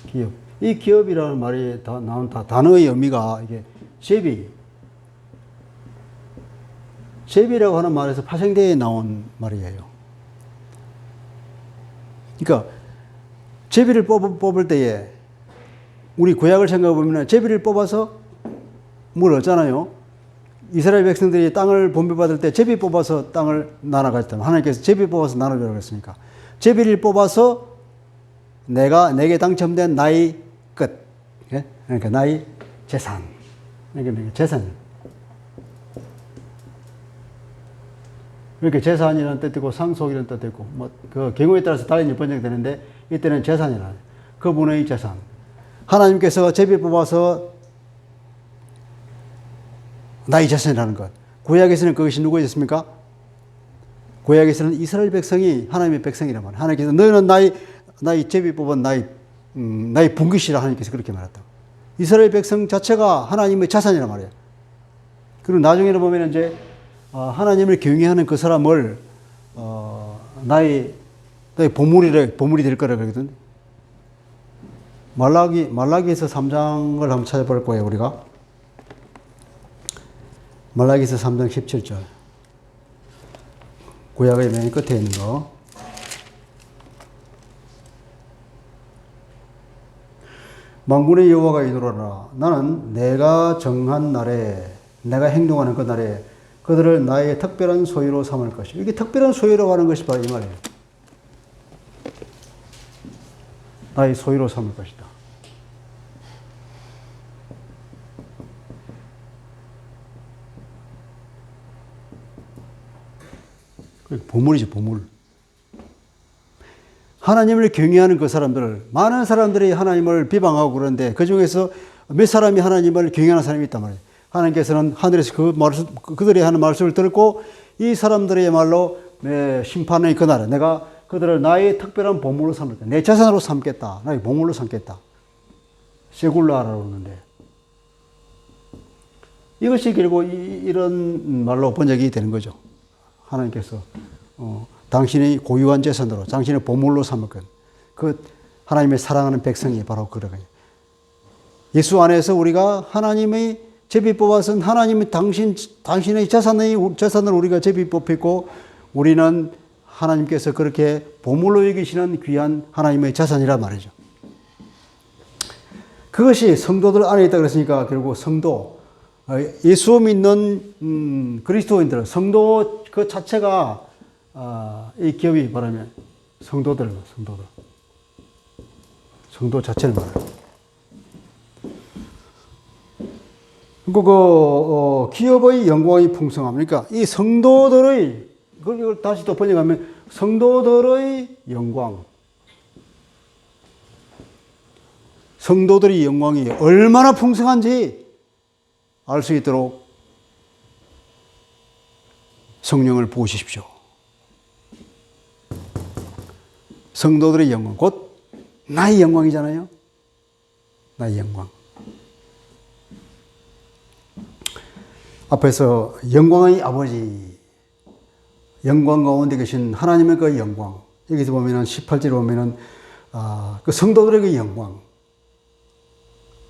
기업. 이 기업이라는 말이 나온 단어의 의미가 이게 제비라고 하는 말에서 파생대에 나온 말이에요. 그러니까 제비를 뽑을 때에 우리 구약을 생각해 보면 제비를 뽑아서 뭘 얻잖아요. 이스라엘 백성들이 땅을 분배받을 때 제비 뽑아서 땅을 나눠 가졌다면 하나님께서 제비 뽑아서 나누려고 했으니까 제비를 뽑아서 내게 당첨된 나의 끝. 그러니까 나의 재산. 그러니까 재산. 이렇게 재산이라는 뜻이고 상속이라는 뜻도 있고 그 경우에 따라서 다른 번역되는데 이때는 재산이라. 그분의 재산. 하나님께서 제비 뽑아서 나의 재산이라는 것. 구약에서는 그것이 누구였습니까? 구약에서는 이스라엘 백성이 하나님의 백성이란 말이에요. 하나님께서 너희는 나의 제비 뽑은 나의 분깃이라 하나님께서 그렇게 말했다. 이스라엘 백성 자체가 하나님의 자산이란 말이에요. 그리고 나중에는 보면 이제 하나님을 경외하는 그 사람을 나의 보물이 될 거라 그러거든. 말라기에서 3장을 한번 찾아볼 거예요, 우리가. 말라기에서 3장 17절. 구약의 맨 끝에 있는 거. 만군의 여호와가 이르노라. 나는 내가 정한 날에, 내가 행동하는 그 날에 그들을 나의 특별한 소유로 삼을 것이다. 이게 특별한 소유라고 하는 것이 바로 이 말이에요. 나의 소유로 삼을 것이다. 보물이죠, 보물. 하나님을 경외하는 그 사람들, 많은 사람들이 하나님을 비방하고 그러는데 그 중에서 몇 사람이 하나님을 경외하는 사람이 있단 말이에요. 하나님께서는 하늘에서 그들이 하는 말씀을 듣고 이 사람들의 말로 심판의 그날에 내가 그들을 나의 특별한 보물로 삼겠다. 내 재산으로 삼겠다. 나의 보물로 삼겠다. 세굴라라고 하는데 이것이 결국 이런 말로 번역이 되는 거죠. 하나님께서 당신의 고유한 재산으로 당신의 보물로 삼을건 그 하나님의 사랑하는 백성이 바로 그러거든요. 예수 안에서 우리가 하나님의 제비 뽑아서 하나님이 당신의 재산을 우리가 제비 뽑혔고 우리는 하나님께서 그렇게 보물로 여기시는 귀한 하나님의 재산이란 말이죠. 그것이 성도들 안에 있다 그랬으니까 결국 성도, 예수 믿는 그리스도인들, 성도 그 자체가 이 기업이 말하면 성도 자체를 말해요. 그리고 기업의 영광이 풍성함. 그러니까 이 성도들의, 그걸 다시 또 번역하면 성도들의 영광. 성도들의 영광이 얼마나 풍성한지 알 수 있도록 성령을 부으십시오. 성도들의 영광, 곧 나의 영광이잖아요. 나의 영광. 앞에서 영광의 아버지, 영광 가운데 계신 하나님의 그 영광. 여기서 보면은 18절에 보면은 그 성도들의 그 영광.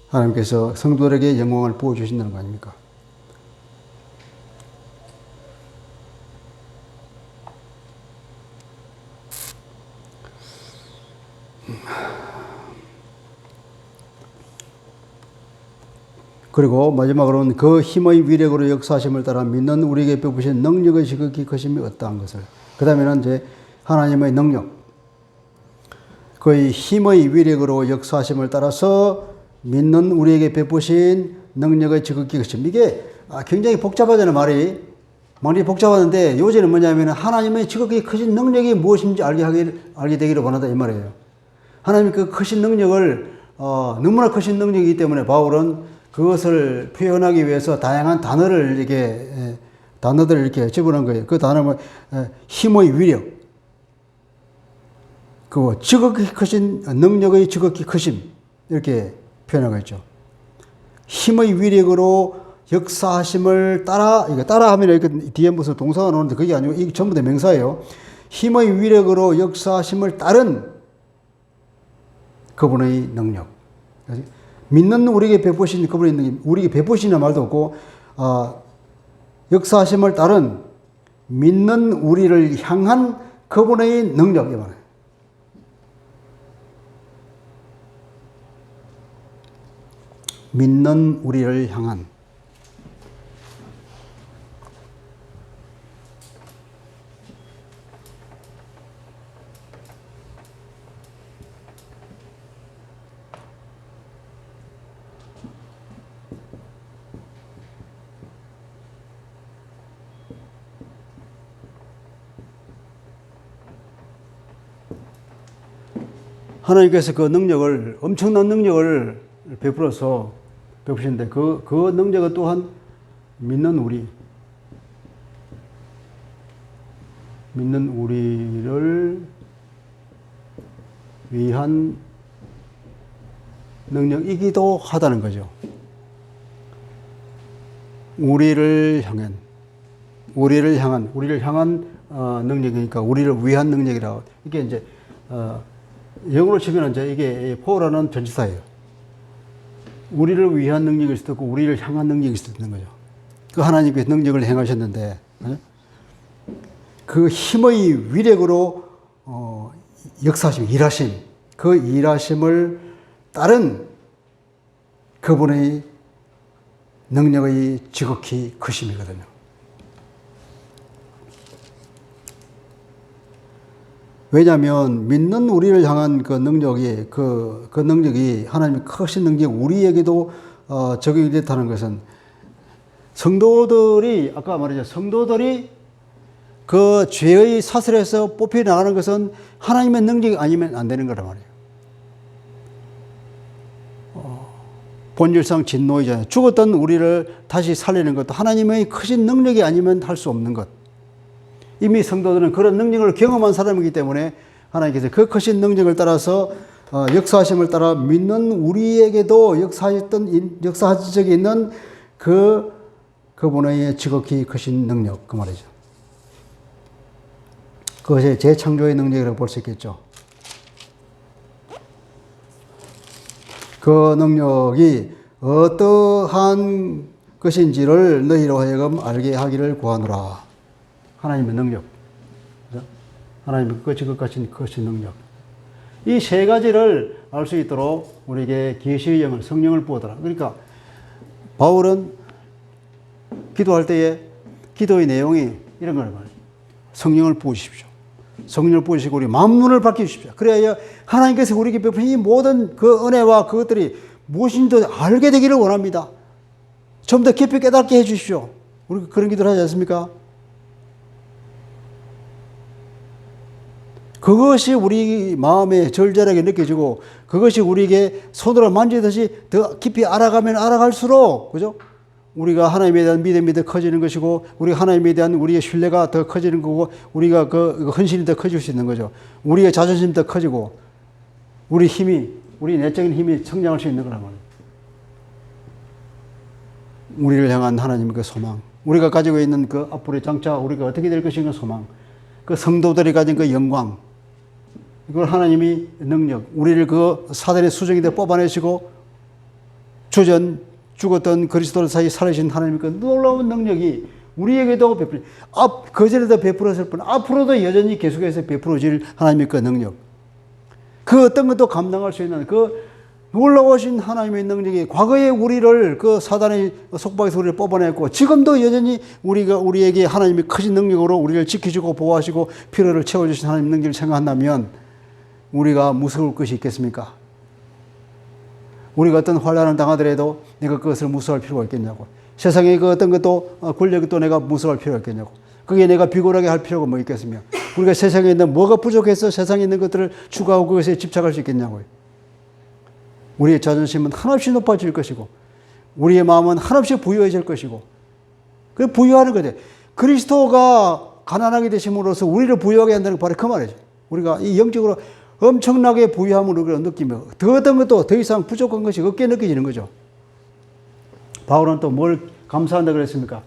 하나님께서 성도들에게 영광을 부어주신다는 거 아닙니까? 그리고 마지막으로는 그 힘의 위력으로 역사하심을 따라 믿는 우리에게 베푸신 능력의 지극히 크심이 어떠한 것을. 그 다음에는 이제 하나님의 능력. 그의 힘의 위력으로 역사하심을 따라서 믿는 우리에게 베푸신 능력의 지극히 크심. 이게 굉장히 복잡하잖아요, 말이. 많이 복잡하는데 요새는 뭐냐면 하나님의 지극히 크신 능력이 무엇인지 알게 되기를 원한다 이 말이에요. 하나님의 그 크신 능력을 너무나 크신 능력이기 때문에 바울은 그것을 표현하기 위해서 다양한 단어들을 이렇게 집어넣은 거예요. 그 단어는 힘의 위력, 그 지극히 크신 능력의 지극히 크심 이렇게 표현하고 있죠. 힘의 위력으로 역사하심을 따라, 이거 따라 하면 이렇게 뒤에 무슨 동사가 나오는데 그게 아니고 이게 전부 다 명사예요. 힘의 위력으로 역사하심을 따른 그분의 능력. 믿는 우리에게 베푸신 그분의 능력, 우리에게 베푸시는 말도 없고, 역사하심을 따른 믿는 우리를 향한 그분의 능력이 말이에요. 믿는 우리를 향한. 하나님께서 그 능력을, 엄청난 능력을 베푸시는데 그 능력은 또한 믿는 우리를 위한 능력이기도 하다는 거죠. 우리를 향한 능력이니까 우리를 위한 능력이라고. 이게 이제 영어로 치면 이제 이게 포라는 전치사예요. 우리를 위한 능력일 수도 있고 우리를 향한 능력일 수도 있는 거죠. 그 하나님께서 능력을 행하셨는데 그 힘의 위력으로 역사하심, 일하심, 그 일하심을 따른 그분의 능력의 지극히 크심이거든요. 왜냐하면 믿는 우리를 향한 그 능력이 그 능력이 하나님의 크신 능력 우리에게도 적용이 됐다는 것은 성도들이 아까 말했죠. 성도들이 그 죄의 사슬에서 뽑혀 나가는 것은 하나님의 능력이 아니면 안 되는 거란 말이에요. 본질상 진노이잖아요. 죽었던 우리를 다시 살리는 것도 하나님의 크신 능력이 아니면 할 수 없는 것. 이미 성도들은 그런 능력을 경험한 사람이기 때문에 하나님께서 그 크신 능력을 따라서 역사하심을 따라 믿는 우리에게도 역사한 적이 있는 그분의 지극히 크신 능력, 그 말이죠. 그것이 재창조의 능력이라고 볼 수 있겠죠. 그 능력이 어떠한 것인지를 너희로 하여금 알게 하기를 구하노라. 하나님의 능력. 그죠? 하나님의 그것이 크신 능력. 이 세 가지를 알 수 있도록 우리에게 계시의 영을, 성령을 부어더라. 그러니까 바울은 기도할 때에 기도의 내용이 이런 거란 말이에요. 성령을 부으십시오. 성령을 부으시고 우리 마음문을 밝혀주십시오. 그래야 하나님께서 우리에게 베푸신 이 모든 그 은혜와 그것들이 무엇인지 알게 되기를 원합니다. 좀 더 깊이 깨닫게 해주십시오. 우리 그런 기도를 하지 않습니까? 그것이 우리 마음에 절절하게 느껴지고 그것이 우리에게 손으로 만지듯이 더 깊이 알아가면 알아갈수록, 그죠? 우리가 하나님에 대한 믿음이 더 커지는 것이고, 우리가 하나님에 대한 우리의 신뢰가 더 커지는 거고, 우리가 그 헌신이 더 커질 수 있는 거죠. 우리의 자존심이 더 커지고, 우리 내적인 힘이 성장할 수 있는 거란 말이에요. 우리를 향한 하나님의 그 소망, 우리가 가지고 있는 그 앞으로의 장차 우리가 어떻게 될 것인가 소망, 그 성도들이 가진 그 영광, 이걸 하나님이 능력, 우리를 그 사단의 수정이돼 뽑아내시고 죽었던 그리스도를 사이 살아계신 하나님의 그 놀라운 능력이 우리에게도 그전에도 베풀었을 뿐 앞으로도 여전히 계속해서 베풀어질 하나님의 그 능력, 그 어떤 것도 감당할 수 있는 그 놀라우신 하나님의 능력이 과거에 우리를 그 사단의 속박에서 우리를 뽑아냈고 지금도 여전히 우리에게 하나님의 크신 능력으로 우리를 지켜주고 보호하시고 필요를 채워주신 하나님의 능력을 생각한다면 우리가 무서울 것이 있겠습니까? 우리가 어떤 환난을 당하더라도 내가 그것을 무서워할 필요가 있겠냐고. 세상의 그 어떤 것도 권력도 내가 무서워할 필요가 있겠냐고. 그게 내가 비굴하게 할 필요가 뭐 있겠으며 우리가 세상에 있는 뭐가 부족해서 세상에 있는 것들을 추구하고 그것에 집착할 수 있겠냐고요. 우리의 자존심은 한없이 높아질 것이고 우리의 마음은 한없이 부유해질 것이고 그 부유하는 거죠. 그리스도가 가난하게 되심으로써 우리를 부유하게 한다는 게 바로 그 말이죠. 우리가 이 영적으로 엄청나게 부유함을 우리가 느끼며 더 어떤 것도 더 이상 부족한 것이 없게 느껴지는 거죠. 바울은 또 뭘 감사한다 그랬습니까?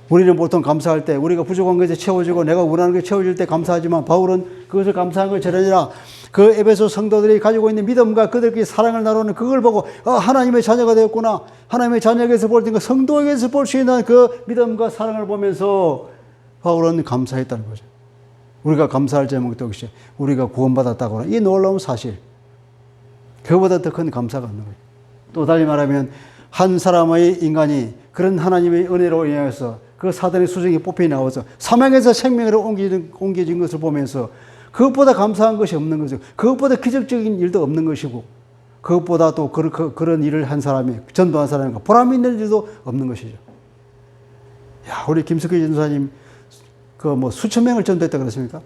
우리는 보통 감사할 때 우리가 부족한 것에 채워지고 내가 원하는 것에 채워질 때 감사하지만 바울은 그것을 감사한 것이 아니라 그 에베소 성도들이 가지고 있는 믿음과 그들끼리 사랑을 나누는 그걸 보고 하나님의 자녀가 되었구나. 하나님의 자녀에게서 볼 때 그 성도에게서 볼 수 있는 그 믿음과 사랑을 보면서 바울은 감사했다는 거죠. 우리가 감사할 제목도 역시 우리가 구원받았다거나 이 놀라운 사실, 그보다 더 큰 감사가 없는 거예요. 또 달리 말하면 한 사람의 인간이 그런 하나님의 은혜로 인하여서 그 사단의 수정이 뽑혀 나와서 사망에서 생명으로 옮겨진 것을 보면서 그것보다 감사한 것이 없는 거죠. 그것보다 기적적인 일도 없는 것이고 그것보다 또 그런 일을 한 사람이 전도한 사람과 보람 있는 일도 없는 것이죠. 야, 우리 김석희 전도사님 수천 명을 전도했다 그랬습니까?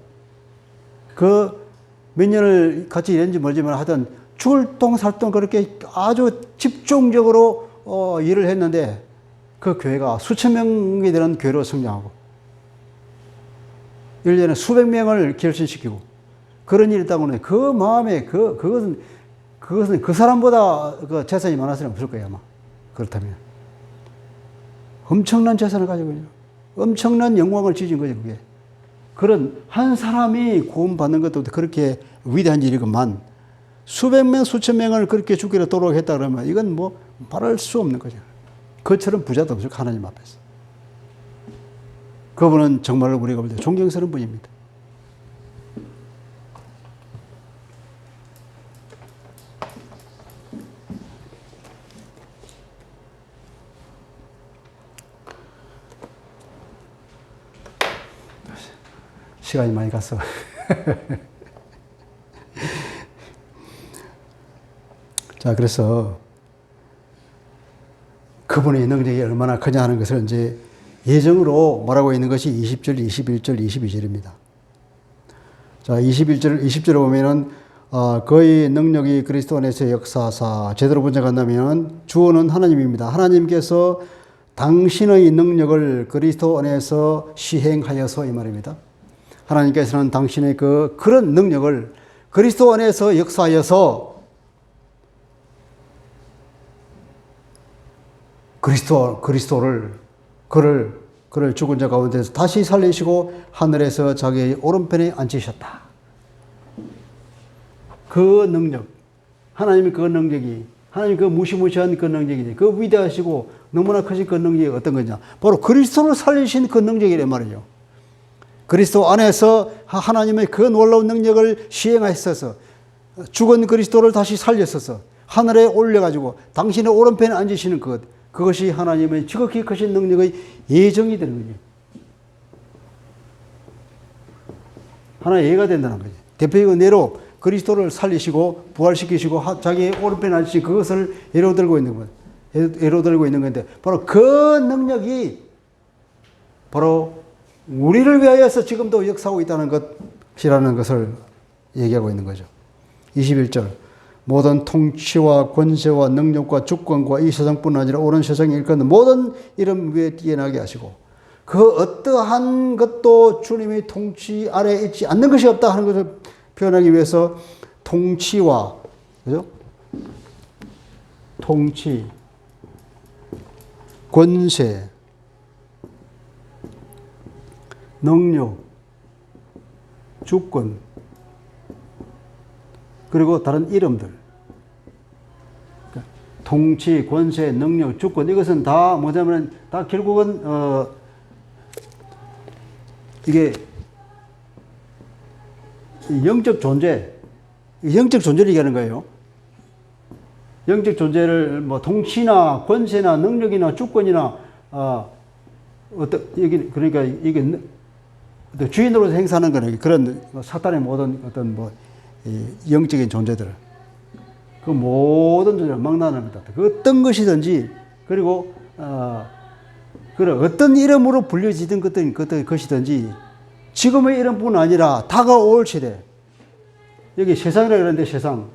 몇 년을 같이 일했는지 모르지만 하여튼 출동살동 그렇게 아주 집중적으로 일을 했는데 그 교회가 수천 명이 되는 교회로 성장하고 1년에 수백 명을 결신시키고 그런 일이 있다고 하는데 그 마음에 그것은 그 사람보다 그 재산이 많은 사람이 없을 거예요, 아마. 그렇다면. 엄청난 재산을 가지고 있는 엄청난 영광을 지진 거죠, 그게. 그런 한 사람이 구원받는 것도 그렇게 위대한 일이구만. 수백 명, 수천 명을 그렇게 죽기로 도록 했다 그러면 이건 뭐 말할 수 없는 거죠. 그처럼 부자도 없을 하나님 앞에서. 그분은 정말 우리가 볼 때 존경스러운 분입니다. 시간이 많이 갔어. 자, 그래서 그분의 능력이 얼마나 크냐 하는 것을 이제 예정으로 말하고 있는 것이 20절, 21절, 22절입니다. 자, 20절을 보면은, 그의 능력이 그리스도 안에서 역사하사, 제대로 번역한다면 주어는 하나님입니다. 하나님께서 당신의 능력을 그리스도 안에서 시행하여서 이 말입니다. 하나님께서는 당신의 그런 능력을 그리스도 안에서 역사하여서 그를 죽은 자 가운데서 다시 살리시고 하늘에서 자기의 오른편에 앉히셨다. 그 능력, 하나님의 그 능력이, 하나님 그 무시무시한 그 능력이지, 그 위대하시고 너무나 크신 그 능력이 어떤 거냐? 바로 그리스도를 살리신 그 능력이란 말이에요. 그리스도 안에서 하나님의 그 놀라운 능력을 시행하셔서 죽은 그리스도를 다시 살렸어서 하늘에 올려가지고 당신의 오른편에 앉으시는 그것이 하나님의 지극히 크신 능력의 예정이 되는 거지. 하나의 예가 된다는 거지. 대표적인 예로 그리스도를 살리시고 부활시키시고 자기의 오른편에 앉으신 그것을 예로 들고 있는 거예요. 예로 들고 있는 건데 바로 그 능력이 바로 우리를 위하여서 지금도 역사하고 있다는 것이라는 것을 얘기하고 있는 거죠. 21절 모든 통치와 권세와 능력과 주권과 이 세상뿐 아니라 오는 세상에 일컫는 모든 이름 위에 뛰어나게 하시고 그 어떠한 것도 주님의 통치 아래에 있지 않는 것이 없다 하는 것을 표현하기 위해서 통치와 그죠? 통치, 권세, 능력, 주권, 그리고 다른 이름들. 통치, 권세, 능력, 주권, 이것은 다 뭐냐면 다 결국은 이게 영적 존재, 영적 존재를 얘기하는 거예요. 영적 존재를 뭐 통치나 권세나 능력이나 주권이나 여기 그러니까 이게 주인으로서 행사하는 거는 그런 사탄의 모든 어떤 뭐 영적인 존재들, 그 모든 존재를 막나는 거다. 그 어떤 것이든지 그리고 그런 어떤 이름으로 불려지든 것이든지 지금의 이름뿐 아니라 다가올 시대, 여기 세상이라 그러는데 세상,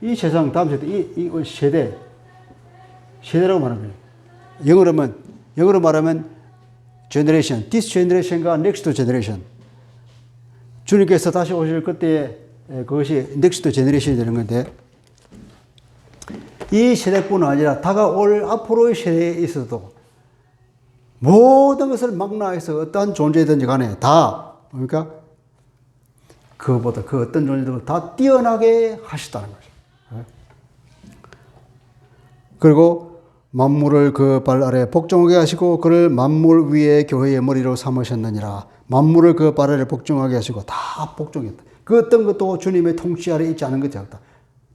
이 세상 다음 세대, 이 세대라고 말하는 거예요. 영어로 말하면 generation, this generation과 next generation. 주님께서 다시 오실 그때 그것이 next generation이 되는 건데 이 세대뿐 아니라 다가올 앞으로의 세대에 있어도 모든 것을 망라해서 어떠한 존재든지 간에 다 그러니까 그보다 그 어떤 존재도 다 뛰어나게 하셨다는 거죠. 그리고 만물을 그 발 아래 복종하게 하시고 그를 만물 위에 교회의 머리로 삼으셨느니라. 만물을 그 발 아래 복종하게 하시고 다 복종했다. 그 어떤 것도 주님의 통치 아래 있지 않은 것이 없다.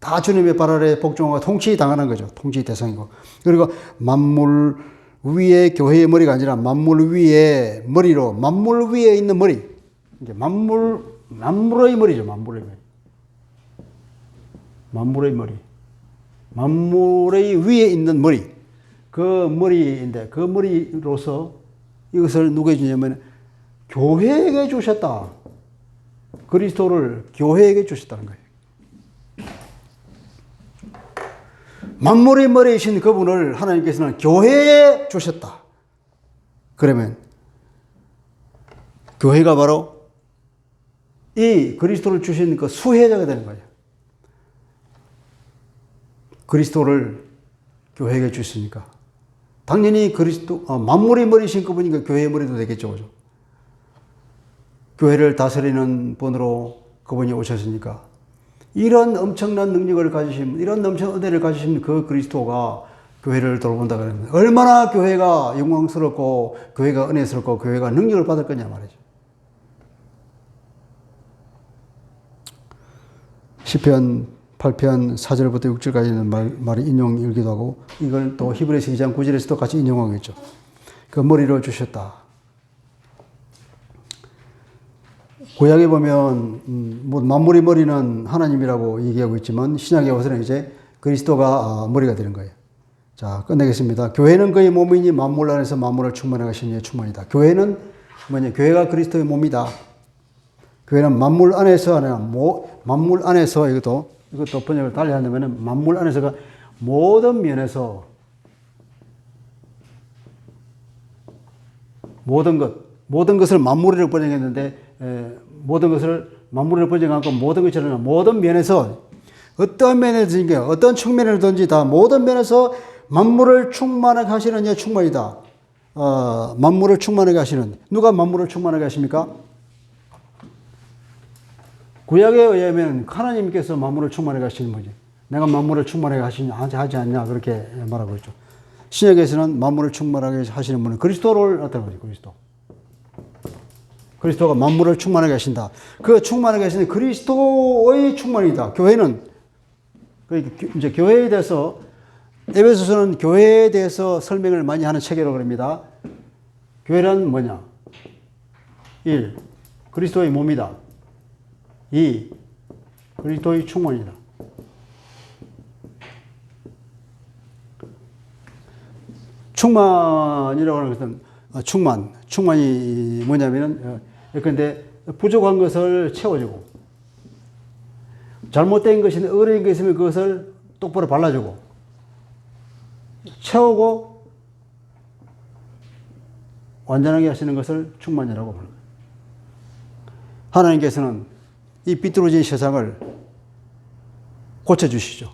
다 주님의 발 아래 복종하고 통치 당하는 거죠. 통치 대상이고. 그리고 만물 위에 교회의 머리가 아니라 만물 위에 머리로 만물 위에 있는 머리. 이제 만물의 머리죠. 만물의 머리. 만물의 머리. 만물의 위에 있는 머리. 그 머리인데 그 머리로서 이것을 누구에게 주냐면 교회에게 주셨다. 그리스도를 교회에게 주셨다는 거예요. 만물의 머리이신 그분을 하나님께서는 교회에 주셨다. 그러면 교회가 바로 이 그리스도를 주신 그 수혜자가 되는 거예요. 그리스도를 교회에게 주시니까 당연히 만물의 머리이신 그분이니까 교회의 머리도 되겠죠. 그죠? 교회를 다스리는 분으로 그분이 오셨으니까 이런 엄청난 능력을 가지신, 이런 넘치는 은혜를 가지신 그 그리스도가 교회를 돌본다 그러면 얼마나 교회가 영광스럽고 교회가 은혜스럽고 교회가 능력을 받을 거냐 말이죠. 시편 8편 4절부터 6절까지 있는 말이 인용일기도 하고 이걸 또 히브리서 2장 9절에서도 같이 인용하고 있죠. 그 머리를 주셨다. 구약에 보면 뭐 만물의 머리는 하나님이라고 얘기하고 있지만 신약에 와서는 이제 그리스도가 머리가 되는 거예요. 자, 끝내겠습니다. 교회는 그의 몸이니 만물 안에서 만물을 충만하게 하신 이의 충만이다. 교회는 뭐냐? 교회가 그리스도의 몸이다. 교회는 만물 안에서 아니라 만물 안에서 이것도 번역을 달리 한다면 만물 안에서가 모든 면에서 모든 것을 만물이라고 번역했는데 모든 것을 만물을 번져갖고 모든 것을 모든 면에서 어떤 면에든지 어떤 측면이든지 다 모든 면에서 만물을 충만하게 하시는 이 충만이다. 만물을 충만하게 하시는 누가 만물을 충만하게 하십니까? 구약에 의하면 하나님께서 만물을 충만하게 하시는 거지. 내가 만물을 충만하게 하지 않냐 그렇게 말하고 있죠. 신약에서는 만물을 충만하게 하시는 분은 그리스도를 나타내는 거죠. 그리스도. 그리스도가 만물을 충만하게 하신다. 그 충만하게 하시는 그리스도의 충만이다. 교회는 이제 교회에 대해서 에베소서는 교회에 대해서 설명을 많이 하는 책이라고 그럽니다. 교회란 뭐냐? 1. 그리스도의 몸이다. 2. 그리스도의 충만이다. 충만이라고 하는 것은 충만이 뭐냐면은 근데 부족한 것을 채워주고 잘못된 것이나 어려운 게 있으면 그것을 똑바로 발라주고 채우고 완전하게 하시는 것을 충만이라고 부릅니다. 하나님께서는 이 삐뚤어진 세상을 고쳐주시죠.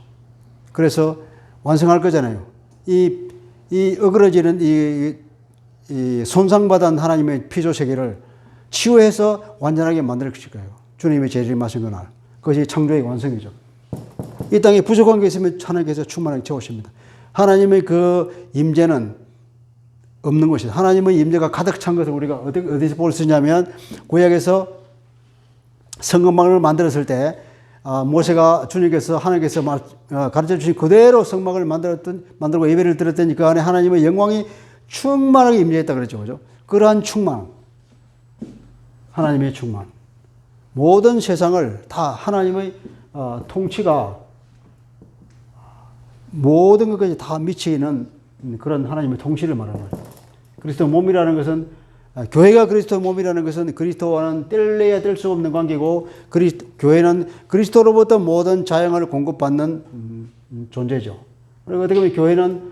그래서 완성할 거잖아요. 이 어그러지는 이 손상받은 하나님의 피조 세계를 치유해서 완전하게 만들 것일 거예요. 주님의 재림하신 그날. 그것이 창조의 완성이죠. 이 땅에 부족한 게 있으면 하나님께서 충만하게 채우십니다. 하나님의 그 임재는 없는 것이다. 하나님의 임재가 가득 찬 것을 우리가 어디서 볼 수 있냐면 구약에서 성막을 만들었을 때 모세가 주님께서 하나님께서 가르쳐 주신 그대로 성막을 만들고 예배를 드렸더니 그 안에 하나님의 영광이 충만하게 임재했다 그랬죠. 그죠? 그러한 충만. 하나님의 충만. 모든 세상을 다 하나님의 통치가 모든 것까지 다 미치는 그런 하나님의 통치를 말하는 거예요. 그리스도 몸이라는 것은 교회가 그리스도 몸이라는 것은 그리스도와는 뗄래야 뗄 수 없는 관계고 교회는 그리스도로부터 모든 자양을 공급받는 존재죠. 그리고 어떻게 보면 교회는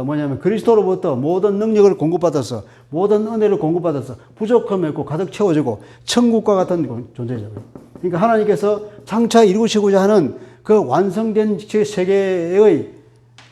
뭐냐면 그리스도로부터 모든 능력을 공급받아서 모든 은혜를 공급받아서 부족함이 없고 가득 채워지고 천국과 같은 존재죠. 그러니까 하나님께서 장차 이루시고자 하는 그 완성된 세계의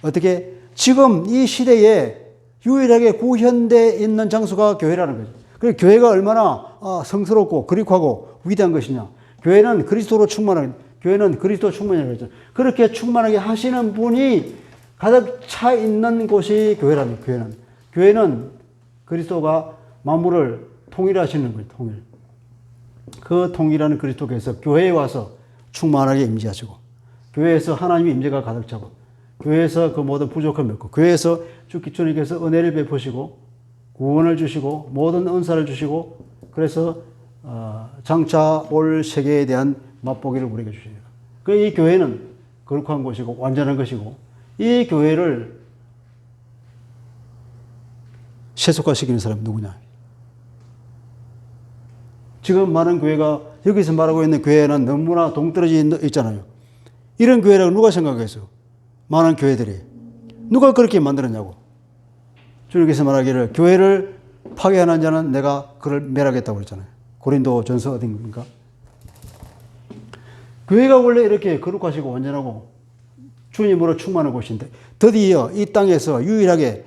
어떻게 지금 이 시대에 유일하게 구현되어 있는 장소가 교회라는 거죠. 그리고 교회가 얼마나 성스럽고 거룩하고 위대한 것이냐. 교회는 그리스도로 충만한, 교회는 그리스도 충만이라고 했죠. 그렇게 충만하게 하시는 분이 가득 차 있는 곳이 교회라는 거예요. 교회는 그리스도가 만물을 통일하시는 거예요. 통일. 그 통일하는 그리스도께서 교회에 와서 충만하게 임재하시고 교회에서 하나님의 임재가 가득 차고 교회에서 그 모든 부족함을 메고 교회에서 주님께서 은혜를 베푸시고 구원을 주시고 모든 은사를 주시고 그래서 장차 올 세계에 대한 맛보기를 우리에게 주십니다. 이 교회는 거룩한 곳이고 완전한 것이고 이 교회를 세속화시키는 사람이 누구냐? 지금 많은 교회가 여기서 말하고 있는 교회는 너무나 동떨어져 있잖아요. 이런 교회라고 누가 생각했어요? 많은 교회들이. 누가 그렇게 만들었냐고. 주님께서 말하기를 교회를 파괴하는 자는 내가 그를 멸하겠다고 그랬잖아요. 고린도 전서 어딘가? 교회가 원래 이렇게 거룩하시고 완전하고 주님으로 충만한 곳인데 드디어 이 땅에서 유일하게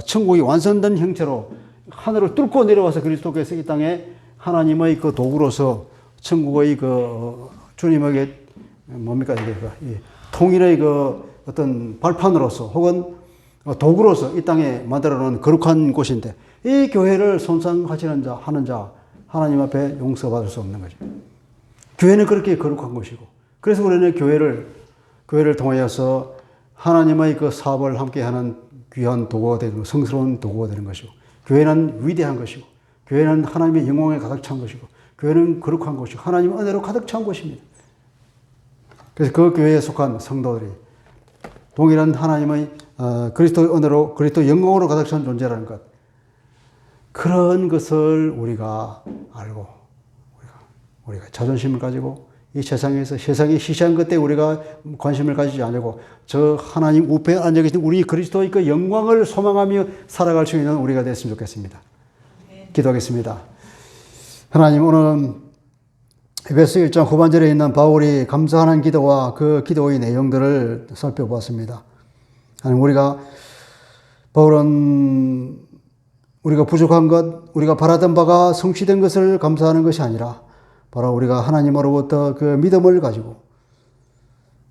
천국이 완성된 형태로 하늘을 뚫고 내려와서 그리스도께서 이 땅에 하나님의 그 도구로서 천국의 그 주님에게 뭡니까 이게 통일의 그 어떤 발판으로서 혹은 도구로서 이 땅에 만들어 놓은 거룩한 곳인데 이 교회를 손상하시는 자 하는 자 하나님 앞에 용서받을 수 없는 거죠. 교회는 그렇게 거룩한 곳이고 그래서 우리는 교회를 통하여서 하나님의 그 사업을 함께하는 귀한 도구가 되는 성스러운 도구가 되는 것이고 교회는 위대한 것이고 교회는 하나님의 영광에 가득 찬 것이고 교회는 거룩한 곳이고 하나님의 은혜로 가득 찬 곳입니다. 그래서 그 교회에 속한 성도들이 동일한 하나님의 그리스도의 은혜로 그리스도의 영광으로 가득 찬 존재라는 것 그런 것을 우리가 알고 우리가 자존심을 가지고 이 세상에서 세상이 시시한 것 때문에 우리가 관심을 가지지 않고 저 하나님 우편에 앉아 계신 우리 그리스도의 그 영광을 소망하며 살아갈 수 있는 우리가 됐으면 좋겠습니다. 기도하겠습니다. 하나님 오늘 에베소 1장 후반절에 있는 바울이 감사하는 기도와 그 기도의 내용들을 살펴보았습니다. 바울은 우리가 부족한 것, 우리가 바라던 바가 성취된 것을 감사하는 것이 아니라 바로 우리가 하나님으로부터 그 믿음을 가지고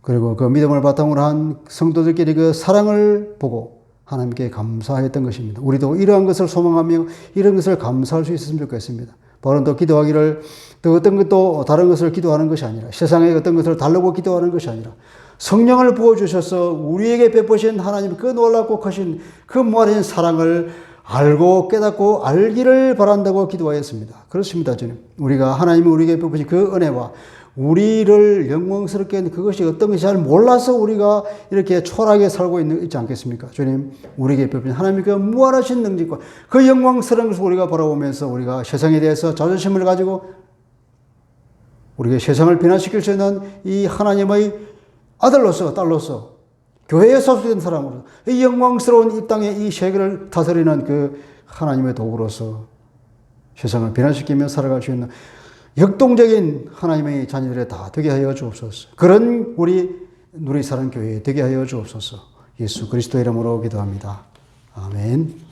그리고 그 믿음을 바탕으로 한 성도들끼리 그 사랑을 보고 하나님께 감사했던 것입니다. 우리도 이러한 것을 소망하며 이런 것을 감사할 수 있었으면 좋겠습니다. 바울은 또 기도하기를 또 어떤 것도 다른 것을 기도하는 것이 아니라 세상의 어떤 것을 달라고 기도하는 것이 아니라 성령을 부어주셔서 우리에게 베푸신 하나님 그 놀랍고 크신 그 무한한 사랑을 알고 깨닫고 알기를 바란다고 기도하였습니다. 그렇습니다, 주님. 우리가 하나님이 우리에게 베푸신 그 은혜와 우리를 영광스럽게 하는 그것이 어떤 것이 잘 몰라서 우리가 이렇게 초라하게 살고 있지 않겠습니까? 주님, 우리에게 베푸신 하나님의 그 무한하신 능력과 그 영광스러운 것을 우리가 바라보면서 우리가 세상에 대해서 자존심을 가지고 우리가 세상을 변화시킬 수 있는 이 하나님의 아들로서 딸로서 교회에 소속된 사람으로서 이 영광스러운 이 땅에 이 세계를 다스리는 그 하나님의 도구로서 세상을 변화시키며 살아갈 수 있는 역동적인 하나님의 자녀들이 다 되게 하여 주옵소서. 그런 우리 누리사랑 교회 되게 하여 주옵소서. 예수 그리스도 이름으로 기도합니다. 아멘.